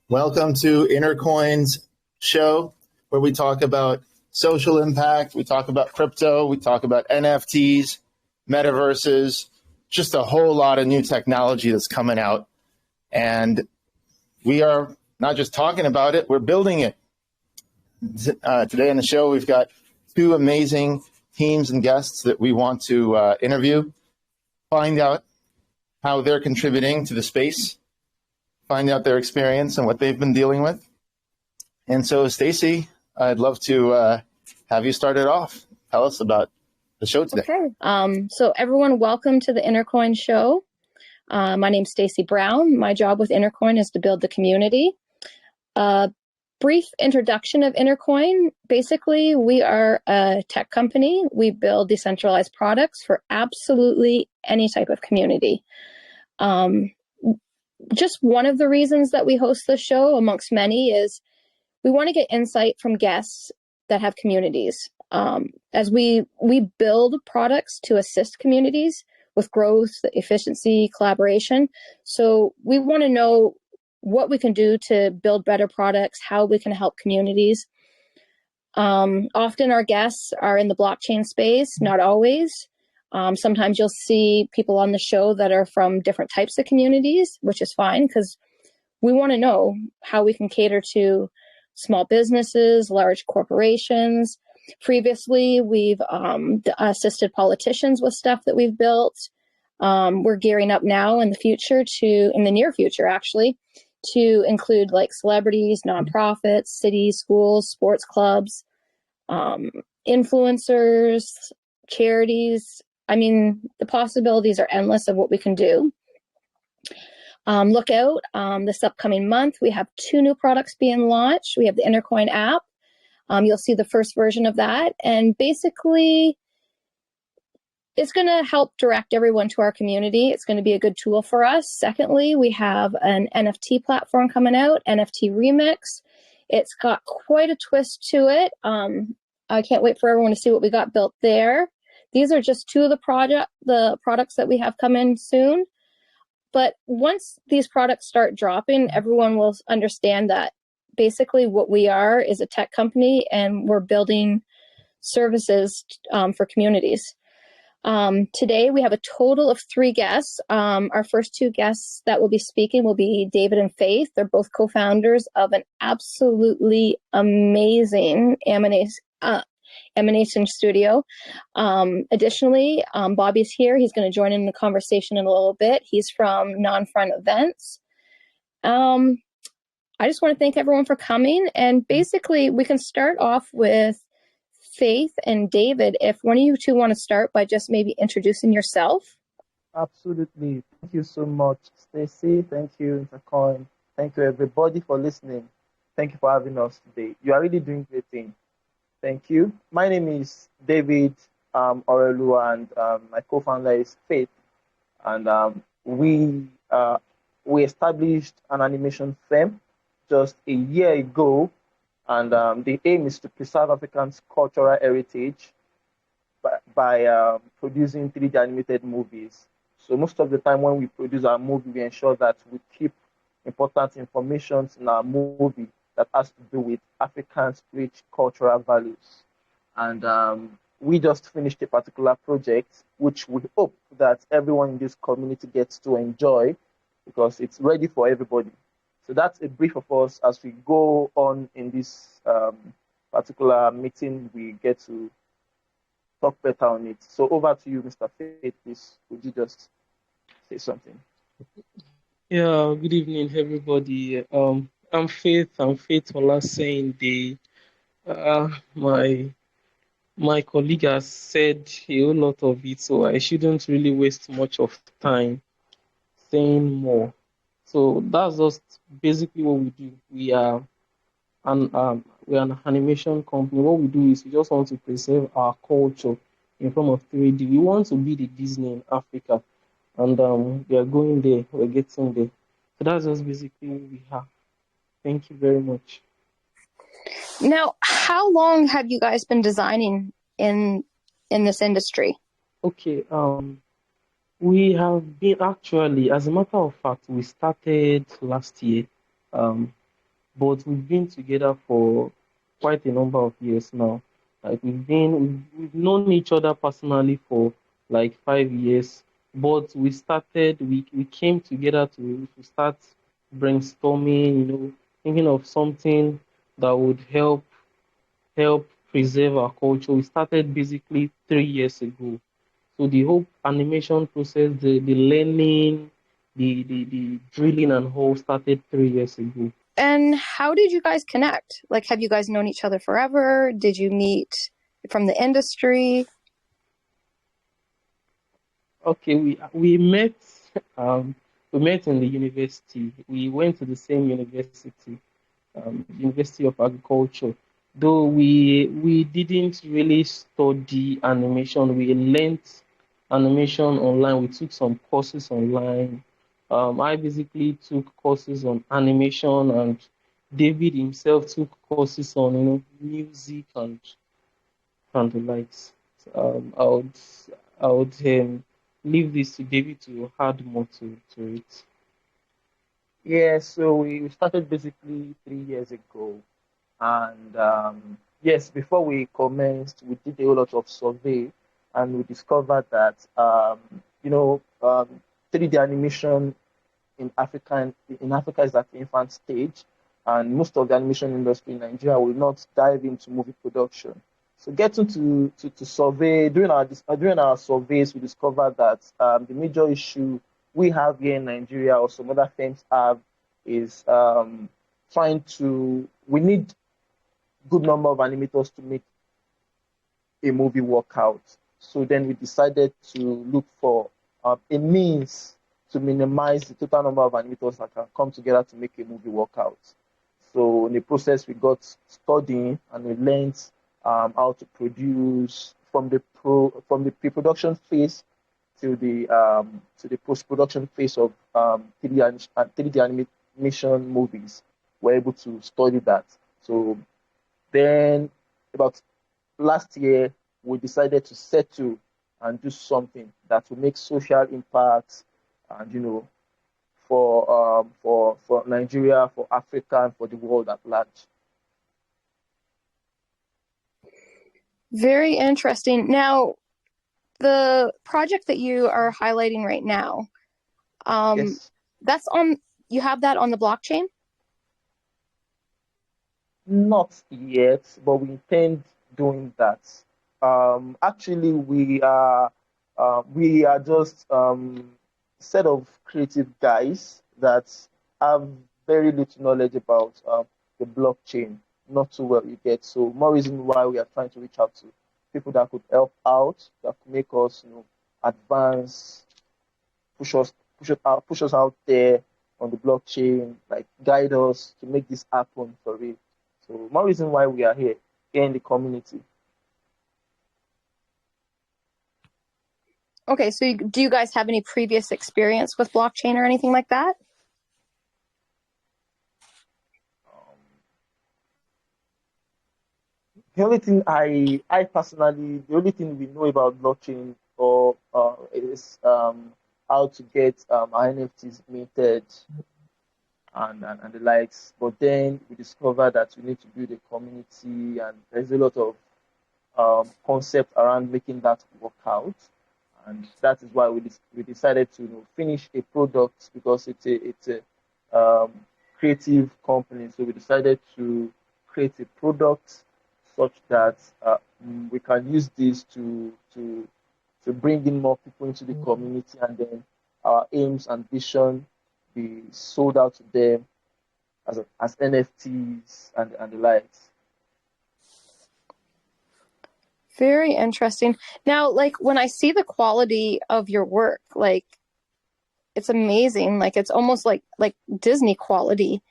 Welcome to Intercoin's show, where we talk about social impact, we talk about crypto, we talk about NFTs, metaverses, just a whole lot of new technology that's coming out. And we are not just talking about it, we're building it. Today on the show, we've got two amazing teams and guests that we want to interview, find out how they're contributing to the space, find out their experience and what they've been dealing with. And so, Stacy, I'd love to have you start it off. Tell us about the show today. Okay. So everyone, welcome to the Intercoin show. My name's Stacy Brown. My job with Intercoin is to build the community. Brief introduction of Intercoin. Basically, we are a tech company. We build decentralized products for absolutely any type of community. Just one of the reasons that we host the show, amongst many, is we want to get insight from guests that have communities. As we build products to assist communities with growth, efficiency, collaboration. So we want to know what we can do to build better products, how we can help communities. Often our guests are in the blockchain space, not always. Sometimes you'll see people on the show that are from different types of communities, which is fine because we want to know how we can cater to small businesses, large corporations. Previously, we've assisted politicians with stuff that we've built. We're gearing up now in the near future, actually, to include like celebrities, nonprofits, cities, schools, sports clubs, influencers, charities. I mean, the possibilities are endless of what we can do. Look out, this upcoming month, we have 2 new products being launched. We have the Intercoin app. You'll see the first version of that. And basically, it's going to help direct everyone to our community. It's going to be a good tool for us. Secondly, we have an NFT platform coming out, NFT Remix. It's got quite a twist to it. I can't wait for everyone to see what we got built there. These are just 2 of the products that we have coming soon. But once these products start dropping, everyone will understand that basically what we are is a tech company and we're building services for communities. Today we have a total of 3 guests. Our first 2 guests that will be speaking will be David and Faith. They're both co-founders of an absolutely amazing Emanation Studio. Additionally, Bobby's here. He's going to join in the conversation in a little bit. He's from Non-Front Events. I just want to thank everyone for coming. And basically, we can start off with Faith and David. If one of you 2 want to start by just maybe introducing yourself. Absolutely. Thank you so much, Stacy. Thank you, Intercoin. Thank you, everybody, for listening. Thank you for having us today. You are really doing great thing. Thank you. My name is David Orelu, and my co-founder is Faith. And we established an animation firm just a year ago, and the aim is to preserve Africans' cultural heritage by producing 3D animated movies. So most of the time when we produce our movie, we ensure that we keep important information in our movie that has to do with Africans' rich cultural values. And we just finished a particular project, which we hope that everyone in this community gets to enjoy because it's ready for everybody. So that's a brief of us. As we go on in this particular meeting, we get to talk better on it. So over to you, Mr. Faith, please. Would you just say something? Yeah, good evening, everybody. I'm Faith Olaseyinde. My colleague has said a whole lot of it, so I shouldn't really waste much of time saying more. So that's just basically what we do. We are an animation company. What we do is we just want to preserve our culture in form of 3D. We want to be the Disney in Africa, and we are going there. We're getting there. So that's just basically what we have. Thank you very much. Now, how long have you guys been designing in this industry? Okay, we have been actually, as a matter of fact, we started last year. but we've been together for quite a number of years now. Like we've known each other personally for like 5 years, but we came together to start brainstorming, thinking of something that would help preserve our culture. We started basically 3 years ago. So the whole animation process, the learning, the drilling and all started 3 years ago. And how did you guys connect? Like, have you guys known each other forever? Did you meet from the industry? Okay, um we met in the university. We went to the same university, University of Agriculture. Though we didn't really study animation, we learnt animation online. We took some courses online. I basically took courses on animation, and David himself took courses on music and the likes. I would leave this to David to add more to it. Yeah, so we started basically 3 years ago. And yes, before we commenced, we did a whole lot of survey and we discovered that, 3D animation in Africa is at the infant stage, and most of the animation industry in Nigeria will not dive into movie production. So getting to survey during our surveys, we discovered that the major issue we have here in Nigeria or some other firms have is we need good number of animators to make a movie work out. So then we decided to look for a means to minimize the total number of animators that can come together to make a movie work out. So in the process, we got studying and we learned how to produce from the pre-production phase to the post-production phase of 3D animation movies. We're able to study that. So then about last year, we decided to settle and do something that will make social impact and for Nigeria, for Africa, and for the world at large. Very interesting. Now, the project that you are highlighting right now, Yes. you have that on the blockchain? Not yet, but we intend doing that. Actually, we are just set of creative guys that have very little knowledge about the blockchain, not too well you get. So more reason why we are trying to reach out to people that could help out, that could make us, advance, push us out there on the blockchain, like guide us to make this happen for real. So more reason why we are here in the community. Okay, so do you guys have any previous experience with blockchain or anything like that? The only thing I personally, the only thing we know about blockchain or is how to get our NFTs minted and the likes. But then we discovered that we need to build a community, and there's a lot of concept around making that work out. And that is why we decided to finish a product because it's a creative company. So we decided to create a product such that we can use this to bring in more people into the community, and then our aims and vision be sold out to them as NFTs and the likes. Very interesting. Now, like when I see the quality of your work, like it's amazing. Like it's almost like Disney quality.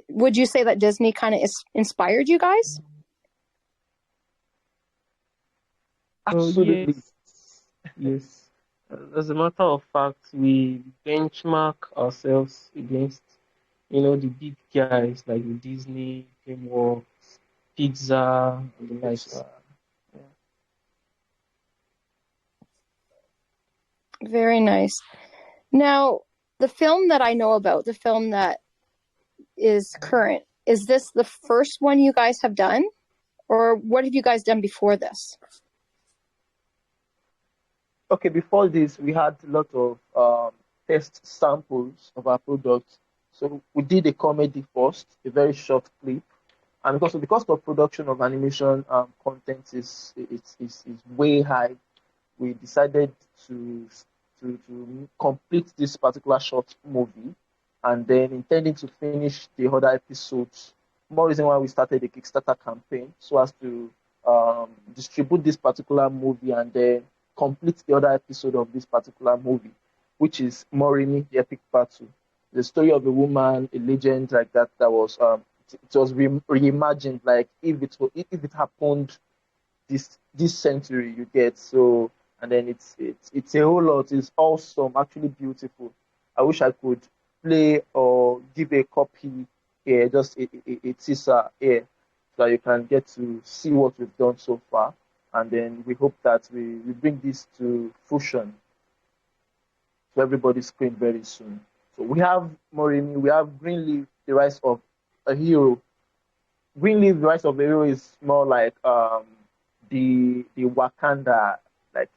Would you say that Disney kind of inspired you guys? Absolutely. Yes. As a matter of fact, we benchmark ourselves against, the big guys like Disney, DreamWorks, Pixar, and the It's, likes. yeah. Very nice. Now, the film that I know about, the film that is current. Is this the first one you guys have done? Or what have you guys done before this? Okay, before this, we had a lot of test samples of our product. So we did a comedy first, a very short clip. And because of the cost of production of animation content is way high, we decided to complete this particular short movie, and then intending to finish the other episodes. More reason why we started a Kickstarter campaign, so as to distribute this particular movie and then complete the other episode of this particular movie, which is Morini, the Epic Battle. The story of a woman, a legend like that, that was it was reimagined, like if it happened this century, you get. So, and then it's a whole lot. It's awesome, actually beautiful. I wish I could play or give a copy here, just a teaser here, so that you can get to see what we've done so far. And then we hope that we bring this to fruition to everybody's screen very soon. So we have Morini, we have Greenleaf, the Rise of a Hero. Greenleaf, the Rise of a Hero is more like the Wakanda, like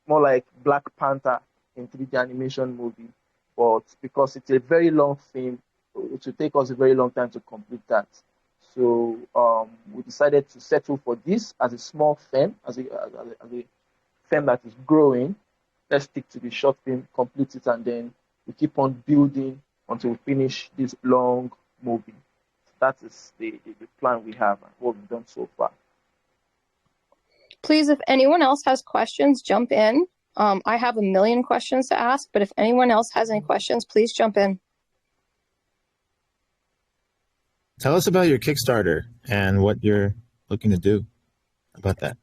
more like Black Panther in 3D animation movie. But because it's a very long film, it will take us a very long time to complete that. So we decided to settle for this as a small firm, as a firm that is growing. Let's stick to the short film, complete it, and then we keep on building until we finish this long movie. So that is the plan we have and what we've done so far. Please, if anyone else has questions, jump in. I have a million questions to ask, but if anyone else has any questions, please jump in. Tell us about your Kickstarter and what you're looking to do about that.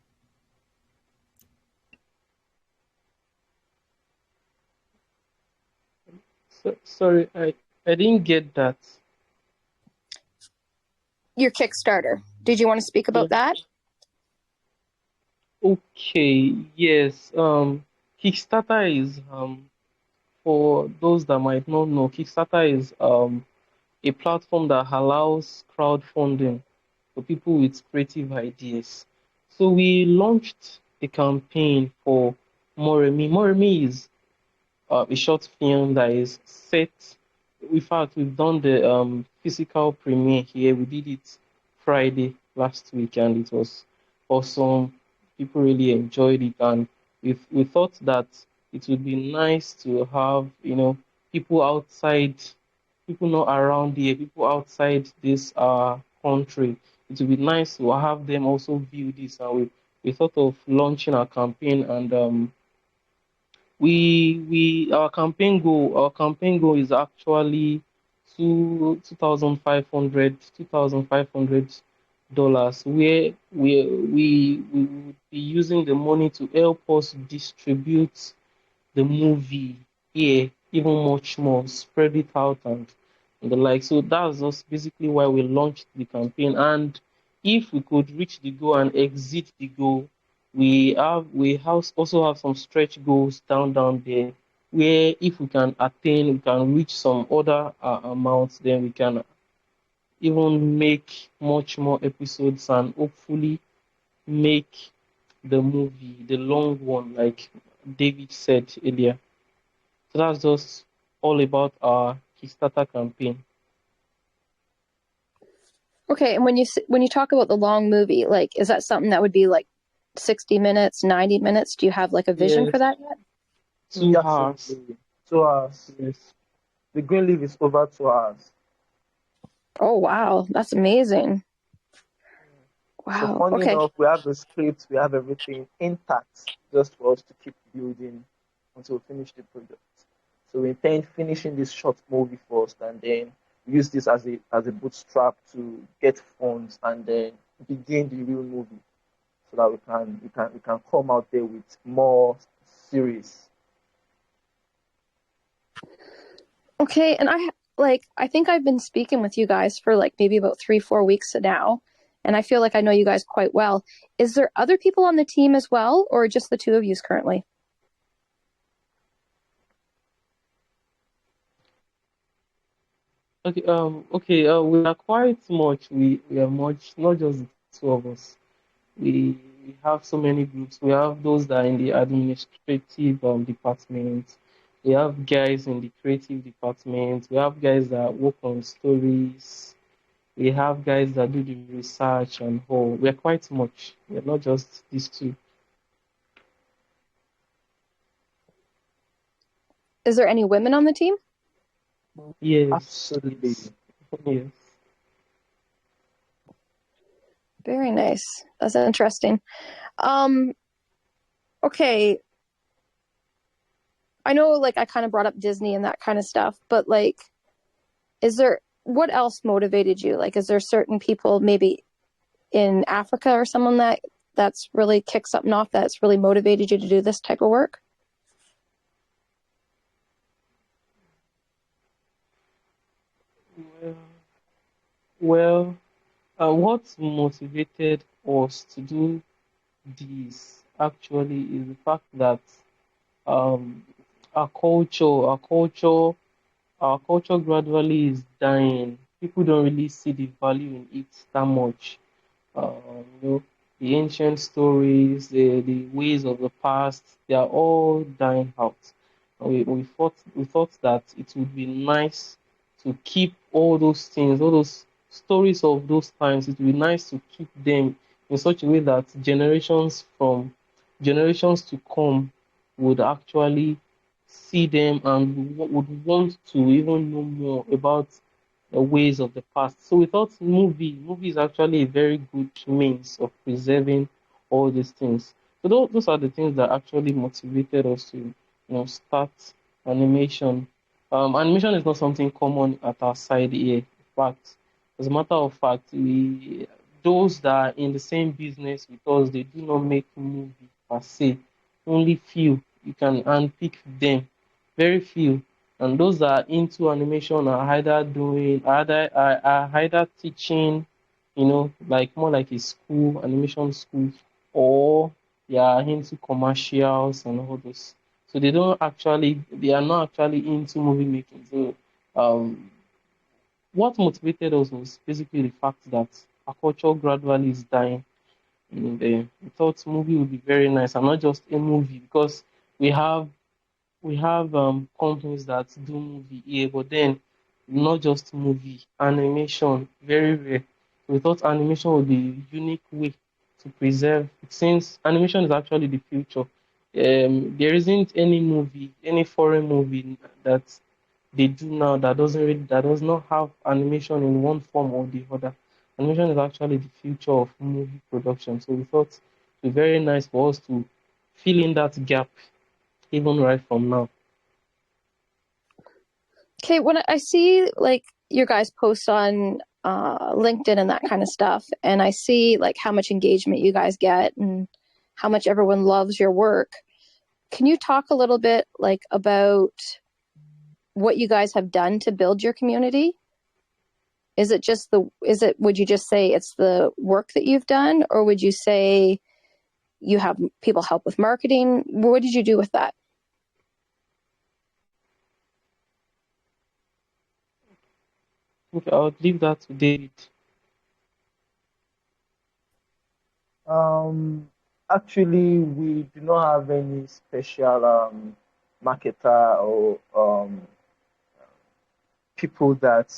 Sorry, I didn't get that. Your Kickstarter. Did you want to speak about that? Okay, yes. Kickstarter is for those that might not know, Kickstarter is a platform that allows crowdfunding for people with creative ideas. So we launched a campaign for Moremi. Moremi is a short film that is set. In fact, we've done the physical premiere here. We did it Friday last week, and it was awesome. People really enjoyed it, and we thought that it would be nice to have people outside, people not around here, people outside this country. It would be nice to have them also view this, and we thought of launching our campaign, and we our campaign goal is actually $2,500 where we would be using the money to help us distribute the movie here even much more, spread it out and the like. So that's just basically why we launched the campaign. And if we could reach the goal and exceed the goal, we also have some stretch goals down there, where if we can attain, we can reach some other amounts, then we can even make much more episodes and hopefully make the movie the long one, like David said earlier. So that's just all about our Kickstarter campaign. Okay, and when you talk about the long movie, like, is that something that would be like 60 minutes, 90 minutes? Do you have like a vision for that yet? 2 hours. 2 hours. Yes. The Greenleaf is over 2 hours. Oh, wow. That's amazing. Wow. So funny Okay. enough, we have the script, we have everything intact just for us to keep building until we finish the project. So we intend finishing this short movie first and then use this as a bootstrap to get funds and then begin the real movie, so that we can come out there with more series. Okay, and I think I've been speaking with you guys for like maybe about 3-4 weeks now, and I feel like I know you guys quite well. Is there other people on the team as well, or just the two of you currently? We are quite much. We are much, not just the two of us. We have so many groups. We have those that are in the administrative department. We have guys in the creative department. We have guys that work on stories. We have guys that do the research and all. We are quite much. We are not just these two. Is there any women on the team? Yes, Absolutely. yes, yes. Very nice. That's interesting. Okay. I know, like, I kind of brought up Disney and that kind of stuff, but like, what else motivated you? Like, is there certain people maybe in Africa or someone that's really kicked something off that's really motivated you to do this type of work? Well, well, what motivated us to do this actually is the fact that um, our culture, our culture, our culture gradually is dying. People don't really see the value in it that much. You know, the ancient stories, the ways of the past, they are all dying out. And we thought that it would be nice to keep all those things, all those stories of those times. It would be nice to keep them in such a way that generations to come would actually see them and would want to even know more about the ways of the past. So we thought movie is actually a very good means of preserving all these things. So those are the things that actually motivated us to, start animation. Animation is not something common at our side here. In fact, as a matter of fact, we those that are in the same business with us, they do not make movie per se. Only few you can handpick them. Very few, and those that are into animation are either teaching, like more like a school, animation school, or they are into commercials and all this. So they are not actually into movie making. So um what motivated us was basically the fact that our culture gradually is dying. And we thought movie would be very nice, and not just a movie, because we have companies that do movie here, but then not just movie, animation, very rare. We thought animation would be a unique way to preserve, since animation is actually the future. There isn't any movie, any foreign movie that they do now that does not have animation in one form or the other. Animation is actually the future of movie production. So we thought it would be very nice for us to fill in that gap even right from now. Okay, when I see like your guys post on LinkedIn and that kind of stuff, and I see like how much engagement you guys get and how much everyone loves your work, can you talk a little bit like about what you guys have done to build your community? Would you just say it's the work that you've done, or would you say you have people help with marketing? What did you do with that? Okay, I'll leave that to David. Um, Actually, we do not have any special marketer or people that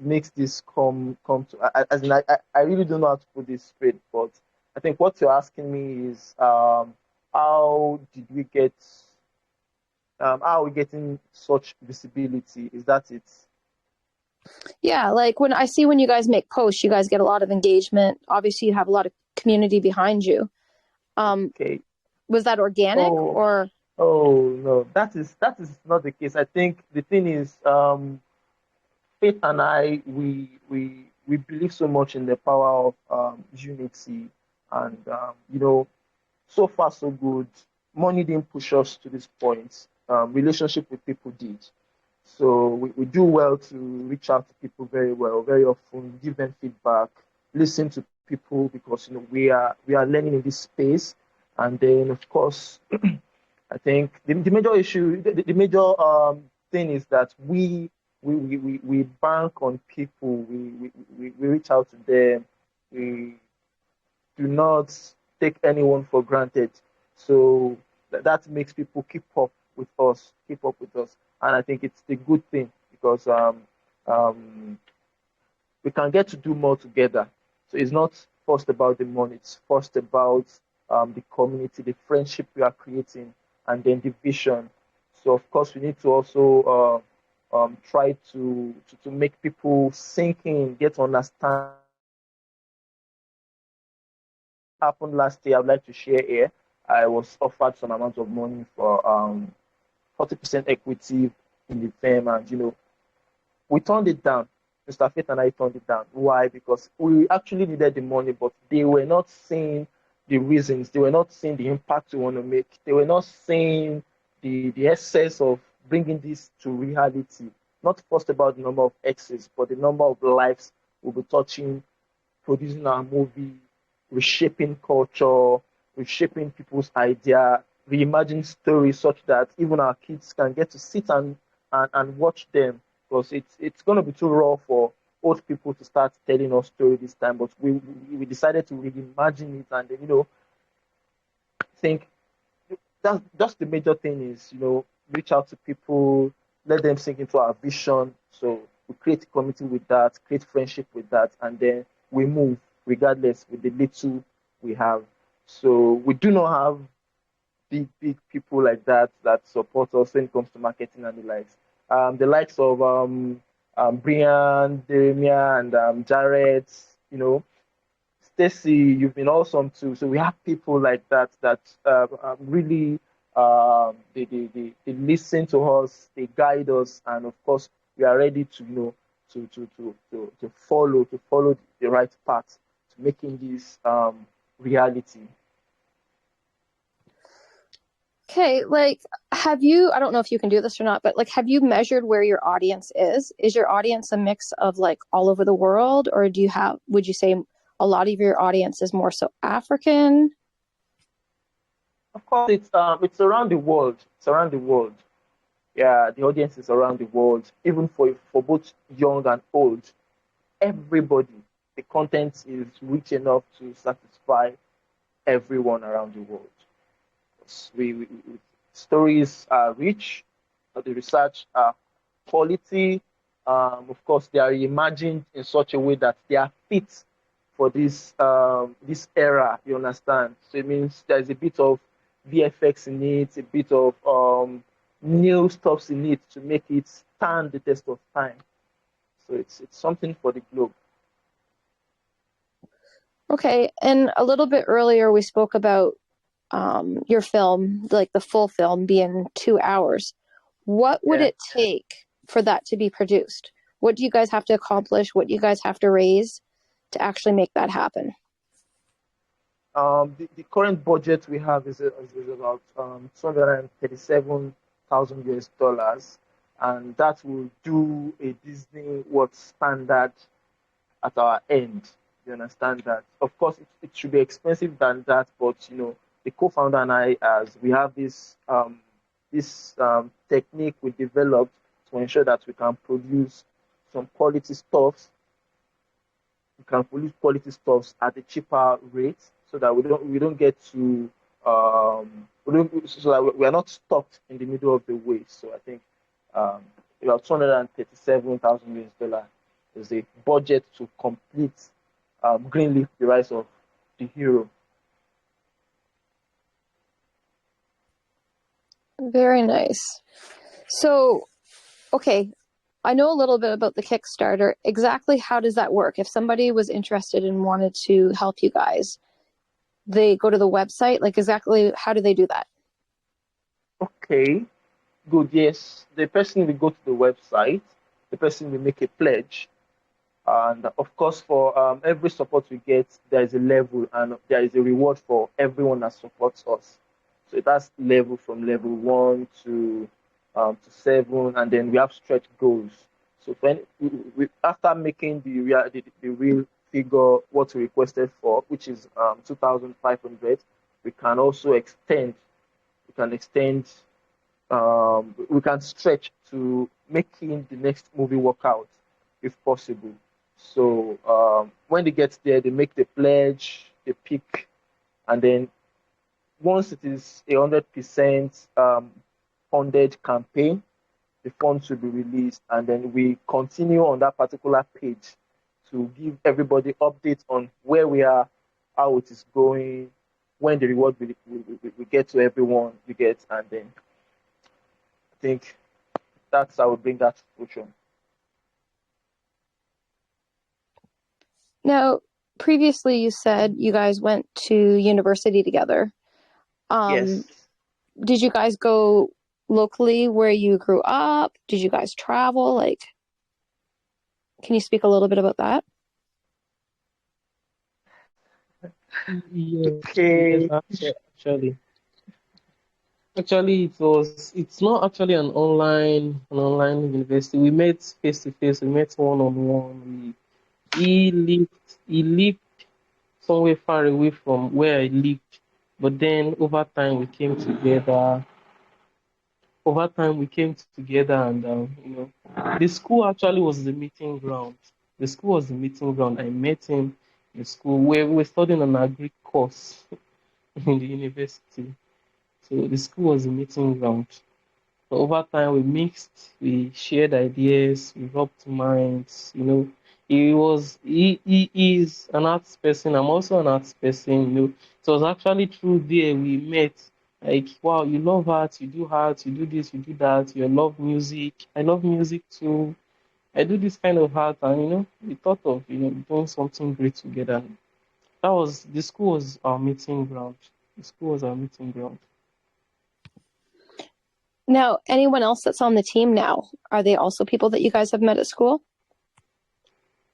makes this come to. As in, I really don't know how to put this straight, but I think what you're asking me is how did we get how are we getting such visibility? Is that it? Yeah, like when you guys make posts, you guys get a lot of engagement. Obviously, you have a lot of community behind you. Okay. Was that organic Oh, or? oh no, that is not the case. I think the thing is, Faith and I, we believe so much in the power of unity, and so far so good. Money didn't push us to this point. Relationship with people did. So we do well to reach out to people very well, very often, give them feedback, listen to people because we are learning in this space. And then of course I think the major issue, the major thing is that we bank on people. We reach out to them. We do not take anyone for granted. So that makes people keep up with us, and I think it's a good thing because we can get to do more together. So it's not first about the money; it's first about the community, the friendship we are creating, and then the vision. So of course, we need to also try to make people sink in, get to understand happened last year. I'd like to share here. I was offered some amount of money for 40% equity in the firm, and we turned it down. Mr. Faith and I turned it down. Why? Because we actually needed the money, but they were not seeing the reasons. They were not seeing the impact we want to make. They were not seeing the essence of bringing this to reality. Not first about the number of X's, but the number of lives we'll be touching, producing our movie, reshaping culture, reshaping people's idea, reimagining stories such that even our kids can get to sit and watch them. Because it's going to be too raw for old people to start telling us story this time. But we decided to reimagine it, and I think that's the major thing is reach out to people, let them sink into our vision. So we create a community with that, create friendship with that, and then we move regardless with the little we have. So we do not have big people like that support us when it comes to marketing and the likes. The likes of Brian, Jeremiah, and Jared, Stacy, you've been awesome too. So we have people like that really they listen to us, they guide us, and of course we are ready to to follow the right path to making this reality. Okay, have you, I don't know if you can do this or not, but have you measured where your audience is? Is your audience a mix of all over the world, or would you say a lot of your audience is more so African? Of course, it's around the world. It's around the world. Yeah, the audience is around the world, even for both young and old. Everybody, the content is rich enough to satisfy everyone around the world. Stories are rich, the research are quality. Of course, they are imagined in such a way that they are fit for this era. You understand? So it means there's a bit of VFX in it, a bit of new stuffs in it to make it stand the test of time. So it's something for the globe. Okay, and a little bit earlier we spoke about your film, the full film being 2 hours. What would it take for that to be produced? What do you guys have to accomplish? What do you guys have to raise to actually make that happen? The current budget we have is about $237,000 US, and that will do a Disney World standard at our end. You understand that? Of course, it should be expensive than that, but the co-founder and I, as we have this technique we developed to ensure that we can produce some quality stuffs. We can produce quality stuffs at a cheaper rate, so that we don't get to so that we are not stuck in the middle of the way. So I think about $237,000 US is the budget to complete Greenleaf, the Rise of the Hero. Very nice. So, okay, I know a little bit about the Kickstarter. Exactly how does that work? If somebody was interested and wanted to help you guys, they go to the website? Exactly how do they do that? Okay, good. Yes, the person will go to the website, the person will make a pledge, and of course for every support we get, there is a level and there is a reward for everyone that supports us. So that's level from level 1 to 7, and then we have stretch goals. So when after making the real figure what we requested for, which is 2,500, we can also extend. We can extend we can stretch to making the next movie work out if possible. So when they get there, they make the pledge, they pick, and then once it is 100% funded campaign, the funds will be released, and then we continue on that particular page to give everybody updates on where we are, how it is going, when the reward will get to everyone we get, and then I think that's how we bring that fruition. Now, previously you said you guys went to university together. Yes. Did you guys go locally where you grew up? Did you guys travel? Like, can you speak a little bit about that? Yes, Okay. actually, it's not actually an online university. We met face to face. We met one on one. He lived somewhere far away from where I lived, but then over time we came together. Over time we came together, and the school actually was the meeting ground. The school was the meeting ground. I met him in school where we were studying an agri course in the university. So the school was the meeting ground. So over time, we mixed, we shared ideas, we rubbed minds. He is an arts person. I'm also an arts person. It was actually through there we met. Like, wow, you love art, you do art, you do this, you do that. You love music. I love music too. I do this kind of art, and we thought of doing something great together. That was the school was our meeting ground. The school was our meeting ground. Now, anyone else that's on the team now, are they also people that you guys have met at school?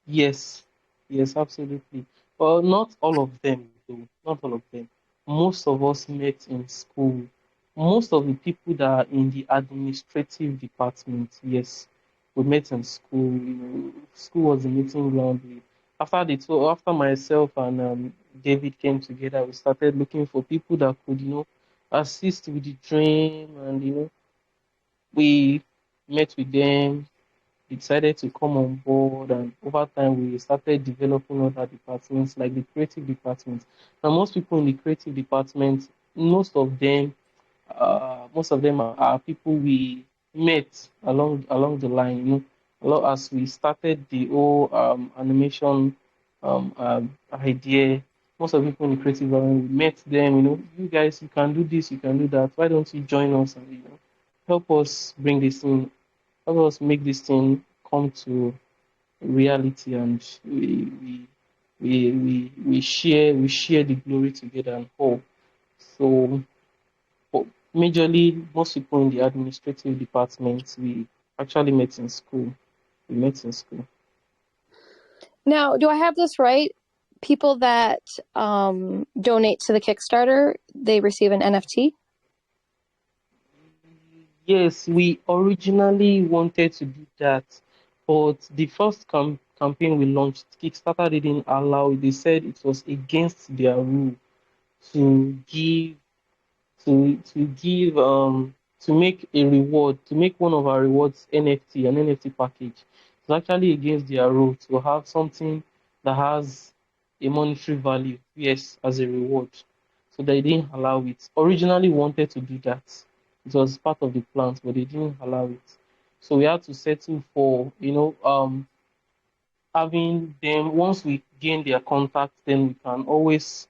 Yes, yes, absolutely. Well, not all of them, though. Not all of them. Most of us met in school. Most of the people that are in the administrative department, yes, we met in school. School was the meeting ground. After myself and David came together, we started looking for people that could, assist with the dream, and we met with them, decided to come on board, and over time we started developing other departments like the creative department. And most people in the creative department, most of them are people we met along the line. A lot as we started the whole animation idea. Most of the people in the creative department, we met them. You guys, you can do this, you can do that. Why don't you join us and help us bring this thing, help us make this thing come to reality, and we share the glory together and hope. So but majorly most people in the administrative department, we actually met in school. We met in school. Now, do I have this right? People that donate to the Kickstarter, they receive an NFT? Yes, we originally wanted to do that, but the first campaign we launched, Kickstarter didn't allow it. They said it was against their rule to give to make a reward, to make one of our rewards NFT, an NFT package. It's actually against their rule to have something that has a monetary value, yes, as a reward. So they didn't allow it. Originally wanted to do that. It was part of the plans, but they didn't allow it. So we had to settle for, having them, once we gain their contact, then we can always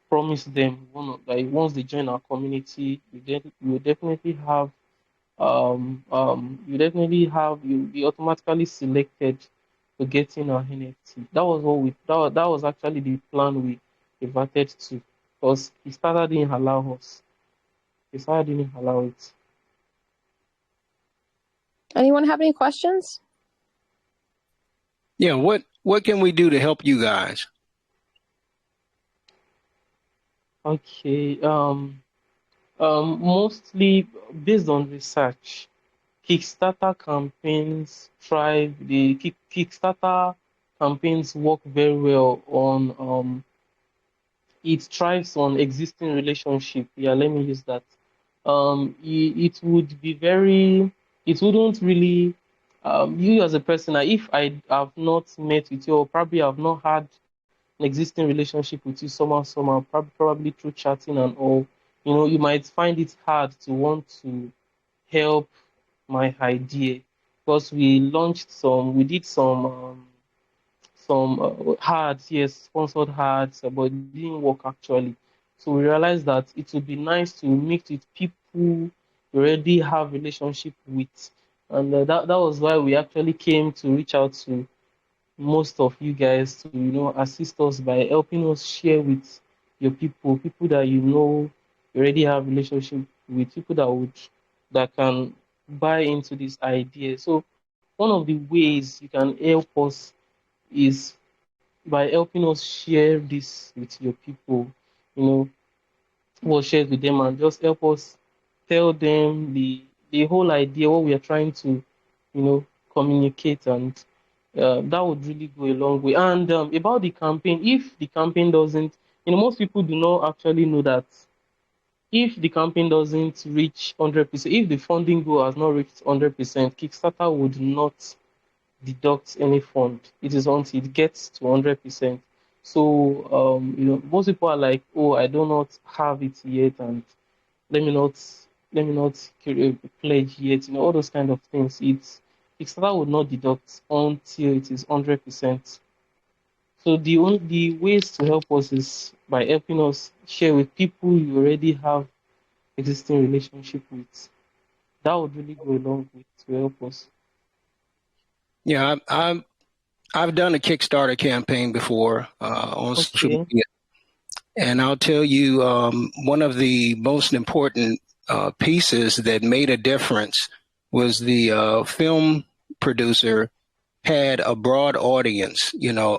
promise them like once they join our community, you will definitely have you'll be automatically selected for getting our NFT. That was actually the plan we reverted to, because Kickstarter didn't allow us. Kickstarter didn't allow it. Anyone have any questions? Yeah, what can we do to help you guys? Okay. Mostly based on research. Kickstarter campaigns thrive. The Kickstarter campaigns work very well on it thrives on existing relationship. Yeah, let me use that. it would be very, it wouldn't really, you as a person, if I have not met with you, or probably have not had an existing relationship with you somehow, probably through chatting and all, you might find it hard to want to help my idea, because we did some ads, yes, sponsored ads, but it didn't work actually. So we realized that it would be nice to meet with people you already have relationship with, and that was why we actually came to reach out to most of you guys to assist us by helping us share with your people that you already have relationship with, people that can buy into this idea. So one of the ways you can help us is by helping us share this with your people, you know, we'll share it with them and just help us tell them the whole idea, what we are trying to, communicate, and that would really go a long way. And about the campaign, if the campaign doesn't, most people do not actually know that if the campaign doesn't reach 100%, if the funding goal has not reached 100%, Kickstarter would not deduct any fund. It is until it gets to 100%. So, most people are like, "Oh, I do not have it yet, and let me not pledge yet." All those kind of things. Kickstarter would not deduct until it is 100%. So the ways to help us is by helping us share with people you already have existing relationship with. That would really go a long way to help us. Yeah, I've done a Kickstarter campaign before on social media, and I'll tell you one of the most important pieces that made a difference was the film producer had a broad audience,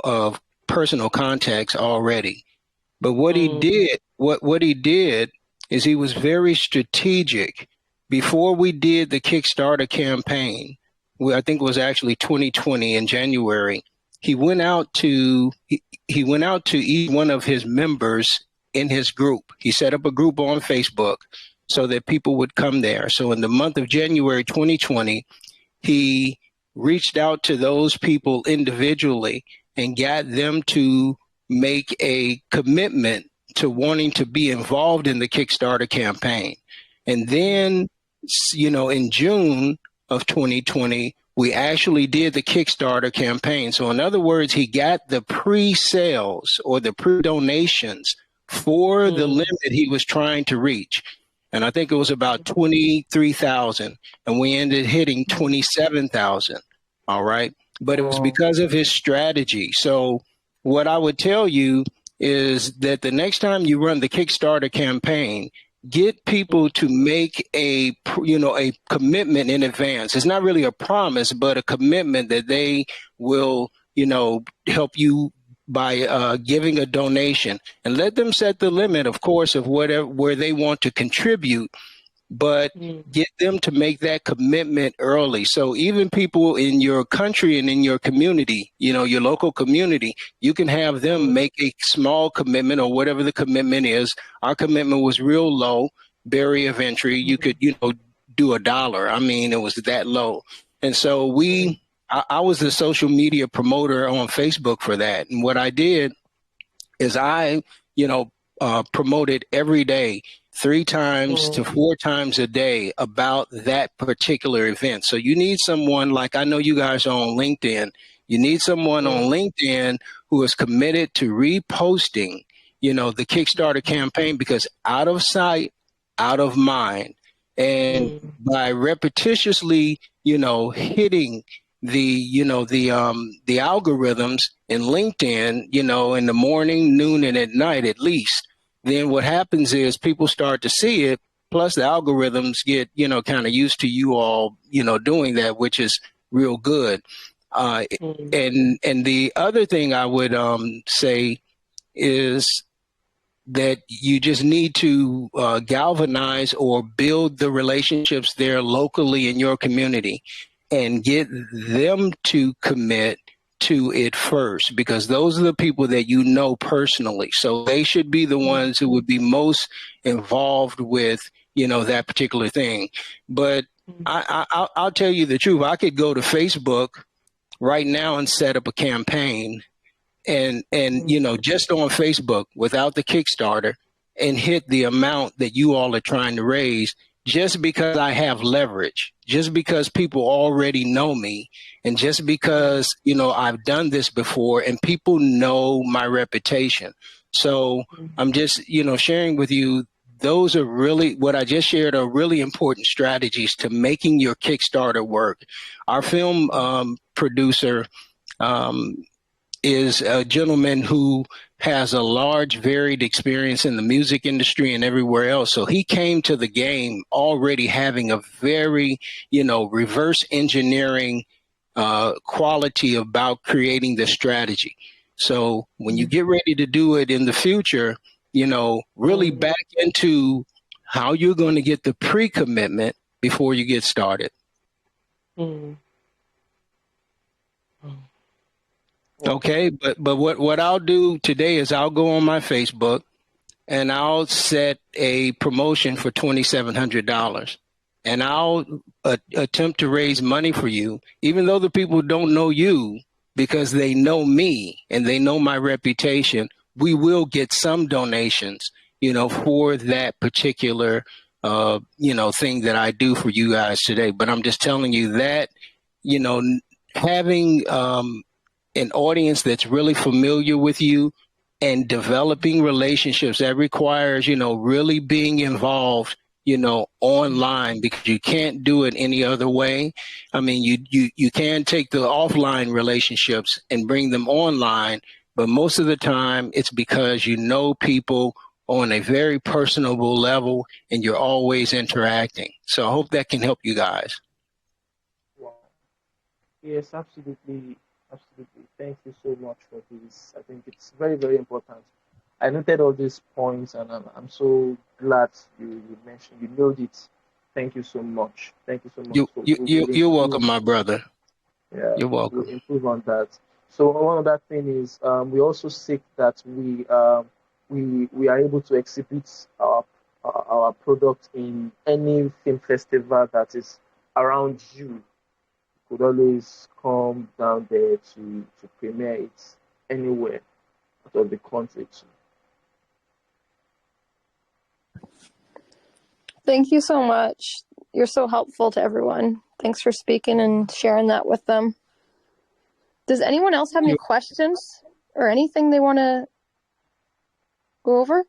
of personal contacts already. But what he did, what he did is he was very strategic. Before we did the Kickstarter campaign, I think it was actually 2020 in January, he went out to each one of his members in his group. He set up a group on Facebook so that people would come there. So in the month of January 2020, he reached out to those people individually and got them to make a commitment to wanting to be involved in the Kickstarter campaign. And then, in June of 2020, we actually did the Kickstarter campaign. So in other words, he got the pre-sales or the pre-donations for the limit he was trying to reach. And I think it was about 23,000, and we ended hitting 27,000. All right. But it was because of his strategy. So what I would tell you is that the next time you run the Kickstarter campaign, get people to make a commitment in advance. It's not really a promise, but a commitment that they will, help you by giving a donation, and let them set the limit, of course, of where they want to contribute, but get them to make that commitment early. So even people in your country and in your community, your local community, you can have them make a small commitment or whatever the commitment is. Our commitment was real low, barrier of entry. You could, do $1. I mean, it was that low. And so I was the social media promoter on Facebook for that. And what I did is I promoted every day, 3 times to 4 times a day about that particular event. So you need someone, like I know you guys are on LinkedIn. You need someone on LinkedIn who is committed to reposting, the Kickstarter campaign, because out of sight, out of mind. And by repetitiously, hitting the algorithms in LinkedIn, in the morning, noon, and at night at least, then what happens is people start to see it. Plus the algorithms get, kind of used to you all, doing that, which is real good. And the other thing I would say is that you just need to galvanize or build the relationships there locally in your community and get them to commit to it first, because those are the people that you know personally. So they should be the ones who would be most involved with, that particular thing. But I'll tell you the truth. I could go to Facebook right now and set up a campaign and just on Facebook without the Kickstarter and hit the amount that you all are trying to raise, just because I have leverage, just because people already know me, and just because, I've done this before and people know my reputation. So I'm just, sharing with you, those are really, what I just shared are really important strategies to making your Kickstarter work. Our film producer is a gentleman who has a large, varied experience in the music industry and everywhere else. So he came to the game already having a very, reverse engineering quality about creating the strategy. So when you get ready to do it in the future, really back into how you're going to get the pre-commitment before you get started. Okay, but what I'll do today is I'll go on my Facebook and I'll set a promotion for $2,700, and I'll attempt to raise money for you, even though the people don't know you, because they know me and they know my reputation. We will get some donations, for that particular, thing that I do for you guys today. But I'm just telling you that, having an audience that's really familiar with you and developing relationships, that requires, really being involved, online, because you can't do it any other way. I mean, you can take the offline relationships and bring them online, but most of the time it's because you know people on a very personable level and you're always interacting. So I hope that can help you guys. Wow. Yes, absolutely. Absolutely. Thank you so much for this. I think it's very, very important. I noted all these points, and I'm so glad you mentioned, you nailed it. Thank you so much. Thank you so much. You're welcome, my brother. Yeah, you're welcome. We'll improve on that. So one other thing is, we also seek that we are able to exhibit our product in any film festival that is around you. Could always come down there to premiere it anywhere out of the country too. Thank you so much. You're so helpful to everyone. Thanks for speaking and sharing that with them. Does anyone else have any questions or anything they want to go over?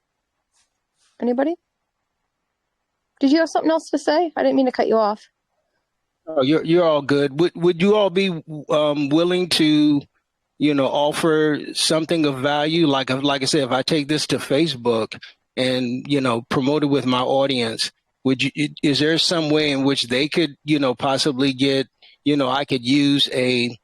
Anybody? Did you have something else to say? I didn't mean to cut you off. Oh, you're all good. Would you all be willing to, offer something of value? Like I said, if I take this to Facebook and, promote it with my audience, is there some way in which they could, possibly get, I could use a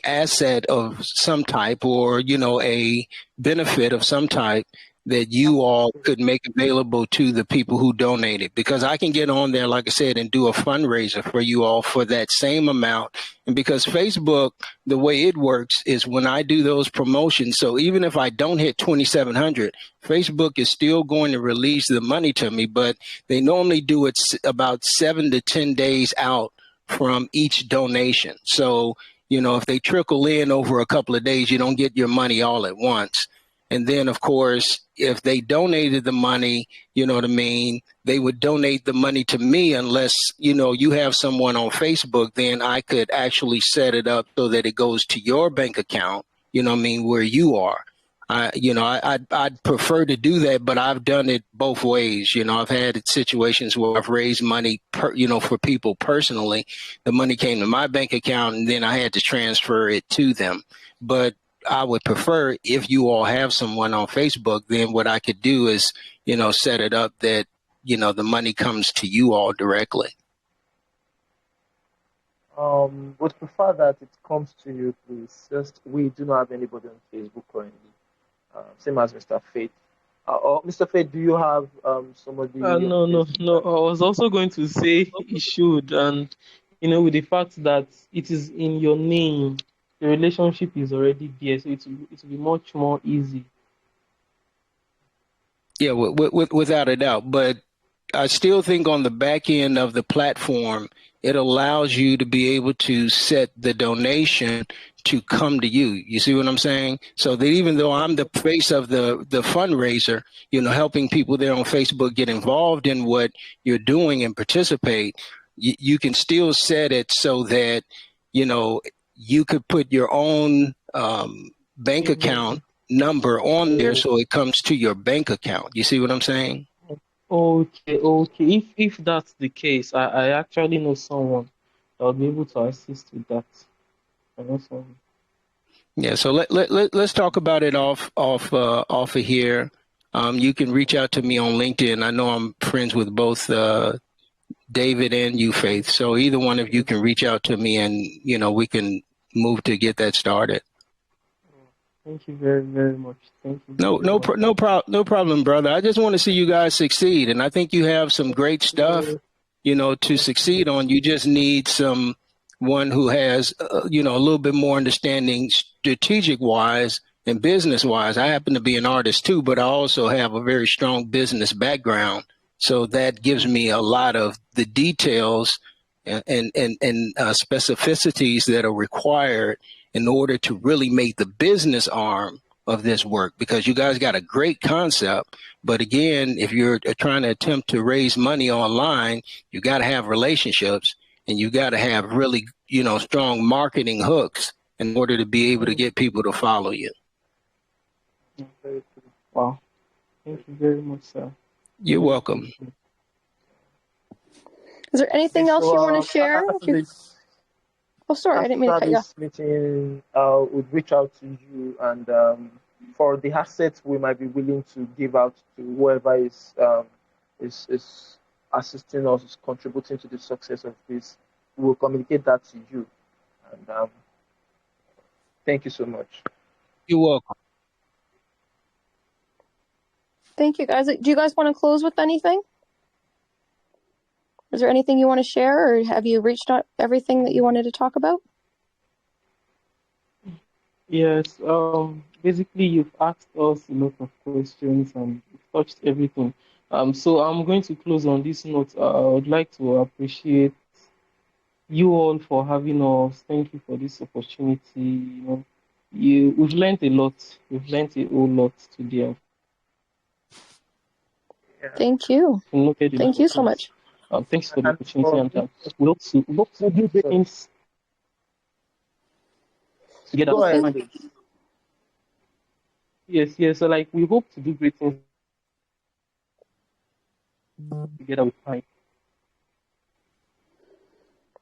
asset of some type, or, a benefit of some type that you all could make available to the people who donated? Because I can get on there, like I said, and do a fundraiser for you all for that same amount. And because Facebook, the way it works is when I do those promotions, so even if I don't hit 2,700, Facebook is still going to release the money to me, but they normally do it about 7 to 10 days out from each donation. So, if they trickle in over a couple of days, you don't get your money all at once. And then, of course, if they donated the money, they would donate the money to me unless, you have someone on Facebook, then I could actually set it up so that it goes to your bank account, where you are. I'd prefer to do that, but I've done it both ways. I've had situations where I've raised money, for people personally. The money came to my bank account and then I had to transfer it to them. But I would prefer, if you all have someone on Facebook, then what I could do is, set it up that, the money comes to you all directly. Would prefer that it comes to you, please. Just, we do not have anybody on Facebook currently. Same as Mr. Faith. Or Mr. Faith, do you have somebody? No. I was also going to say it should, and with the fact that it is in your name, the relationship is already there, so it will be much more easy. Yeah, without a doubt. But I still think on the back end of the platform, it allows you to be able to set the donation to come to you. You see what I'm saying? So that even though I'm the face of the fundraiser, helping people there on Facebook get involved in what you're doing and participate, you can still set it so that, you could put your own bank account number on there so it comes to your bank account. You see what I'm saying? Okay. If that's the case, I actually know someone that will be able to assist with that. I know someone. Yeah, so let's talk about it off of here. You can reach out to me on LinkedIn. I know I'm friends with both David and you, Faith. So either one of you can reach out to me, and we can move to get that started. Thank you very, very much. Thank you. No problem, brother. I just want to see you guys succeed, and I think you have some great stuff, to succeed on. You just need someone who has, a little bit more understanding strategic wise and business wise. I happen to be an artist too, but I also have a very strong business background, so that gives me a lot of the details and specificities that are required in order to really make the business arm of this work, because you guys got a great concept. But again, if you're trying to attempt to raise money online, you got to have relationships, and you got to have really, strong marketing hooks in order to be able to get people to follow you. Wow. Thank you very much, sir. You're welcome. Is there anything else you want to share? Oh, sorry, I didn't mean to cut you off. Meeting, would reach out to you, and for the assets we might be willing to give out to whoever is assisting us, is contributing to the success of this. We will communicate that to you. And thank you so much. You're welcome. Thank you, guys. Do you guys want to close with anything? Is there anything you want to share, or have you reached out everything that you wanted to talk about? Yes. Basically, you've asked us a lot of questions and you've touched everything. So I'm going to close on this note. I would like to appreciate you all for having us. Thank you for this opportunity. We've learned a lot. We've learned a whole lot today. Thank you. Thank you so much. Thanks for the opportunity, and we hope to do great things together. Go ahead. Yes. So we hope to do great things together with time.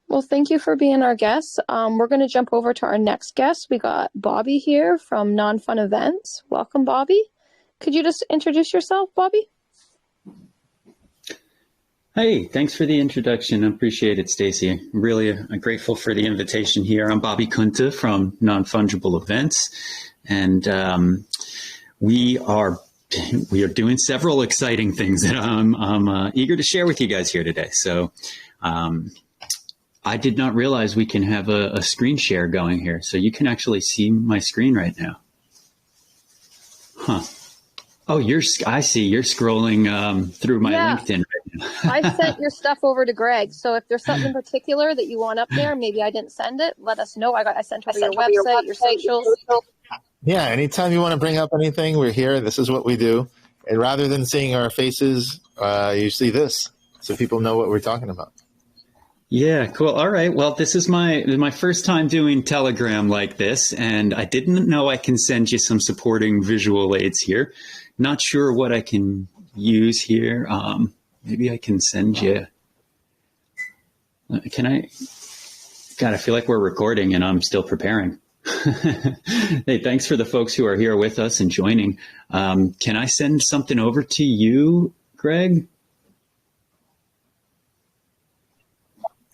Well, thank you for being our guest. We're going to jump over to our next guest. We got Bobby here from Non-Fun Events. Welcome, Bobby. Could you just introduce yourself, Bobby? Hey, thanks for the introduction. I appreciate it, Stacey. I'm really grateful for the invitation here. I'm Bobby Kunta from Non-Fungible Events, and we are doing several exciting things that I'm eager to share with you guys here today. So I did not realize we can have a screen share going here, so you can actually see my screen right now. Huh. Oh, I see. You're scrolling through my LinkedIn right now. I sent your stuff over to Greg. So if there's something in particular that you want up there, maybe I didn't send it, let us know. I sent over your website, your socials. Yeah, anytime you want to bring up anything, we're here. This is what we do. And rather than seeing our faces, you see this, so people know what we're talking about. Yeah, cool. All right. Well, this is my first time doing Telegram like this, and I didn't know I can send you some supporting visual aids here. Not sure what I can use here. Maybe I can send you. Can I? God, I feel like we're recording and I'm still preparing. Hey, thanks for the folks who are here with us and joining. Can I send something over to you, Greg?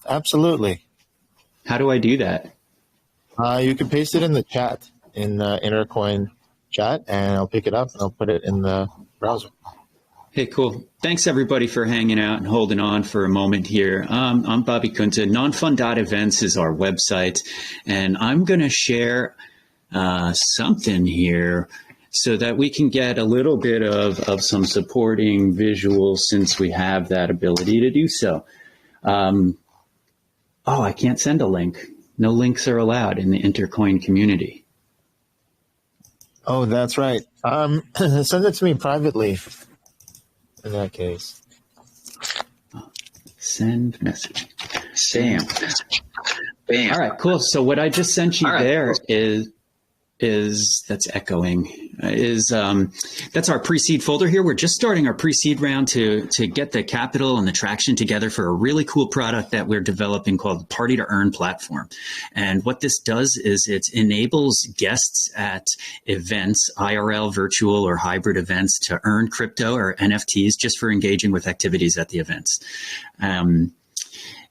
Absolutely. How do I do that? You can paste it in the chat, in the Intercoin chat, and I'll pick it up and I'll put it in the browser. Hey, cool. Thanks, everybody, for hanging out and holding on for a moment here. I'm Bobby Kunta. Nonfun.events is our website, and I'm going to share something here so that we can get a little bit of some supporting visuals since we have that ability to do so. Oh, I can't send a link. No links are allowed in the Intercoin community. Oh, that's right. Send it to me privately in that case. Send message. Bam. Bam. All right, cool. So what I just sent you there is that's echoing, that's our pre-seed folder here. We're just starting our pre-seed round to get the capital and the traction together for a really cool product that we're developing called the Party to Earn platform. And what this does is it enables guests at events, IRL, virtual or hybrid events, to earn crypto or NFTs just for engaging with activities at the events.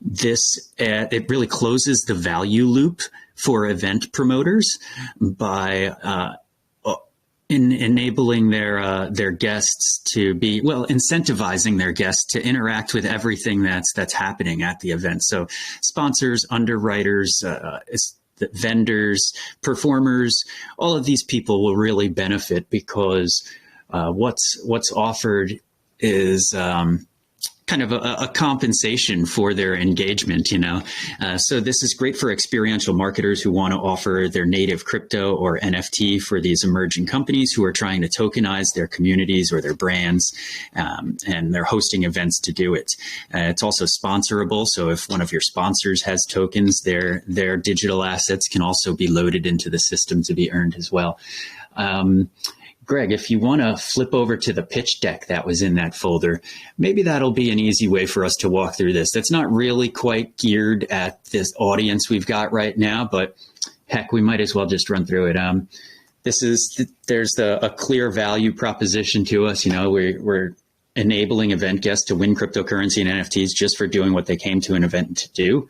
It really closes the value loop for event promoters by enabling their guests to be, well, incentivizing their guests to interact with everything that's happening at the event. So sponsors, underwriters, vendors, performers, all of these people will really benefit because what's offered is kind of a compensation for their engagement, So this is great for experiential marketers who want to offer their native crypto or NFT for these emerging companies who are trying to tokenize their communities or their brands, and they're hosting events to do it. It's also sponsorable. So if one of your sponsors has tokens, their digital assets can also be loaded into the system to be earned as well. Greg, if you want to flip over to the pitch deck that was in that folder, maybe that'll be an easy way for us to walk through this. That's not really quite geared at this audience we've got right now, but heck, we might as well just run through it. There's a clear value proposition to us. We're enabling event guests to win cryptocurrency and NFTs just for doing what they came to an event to do.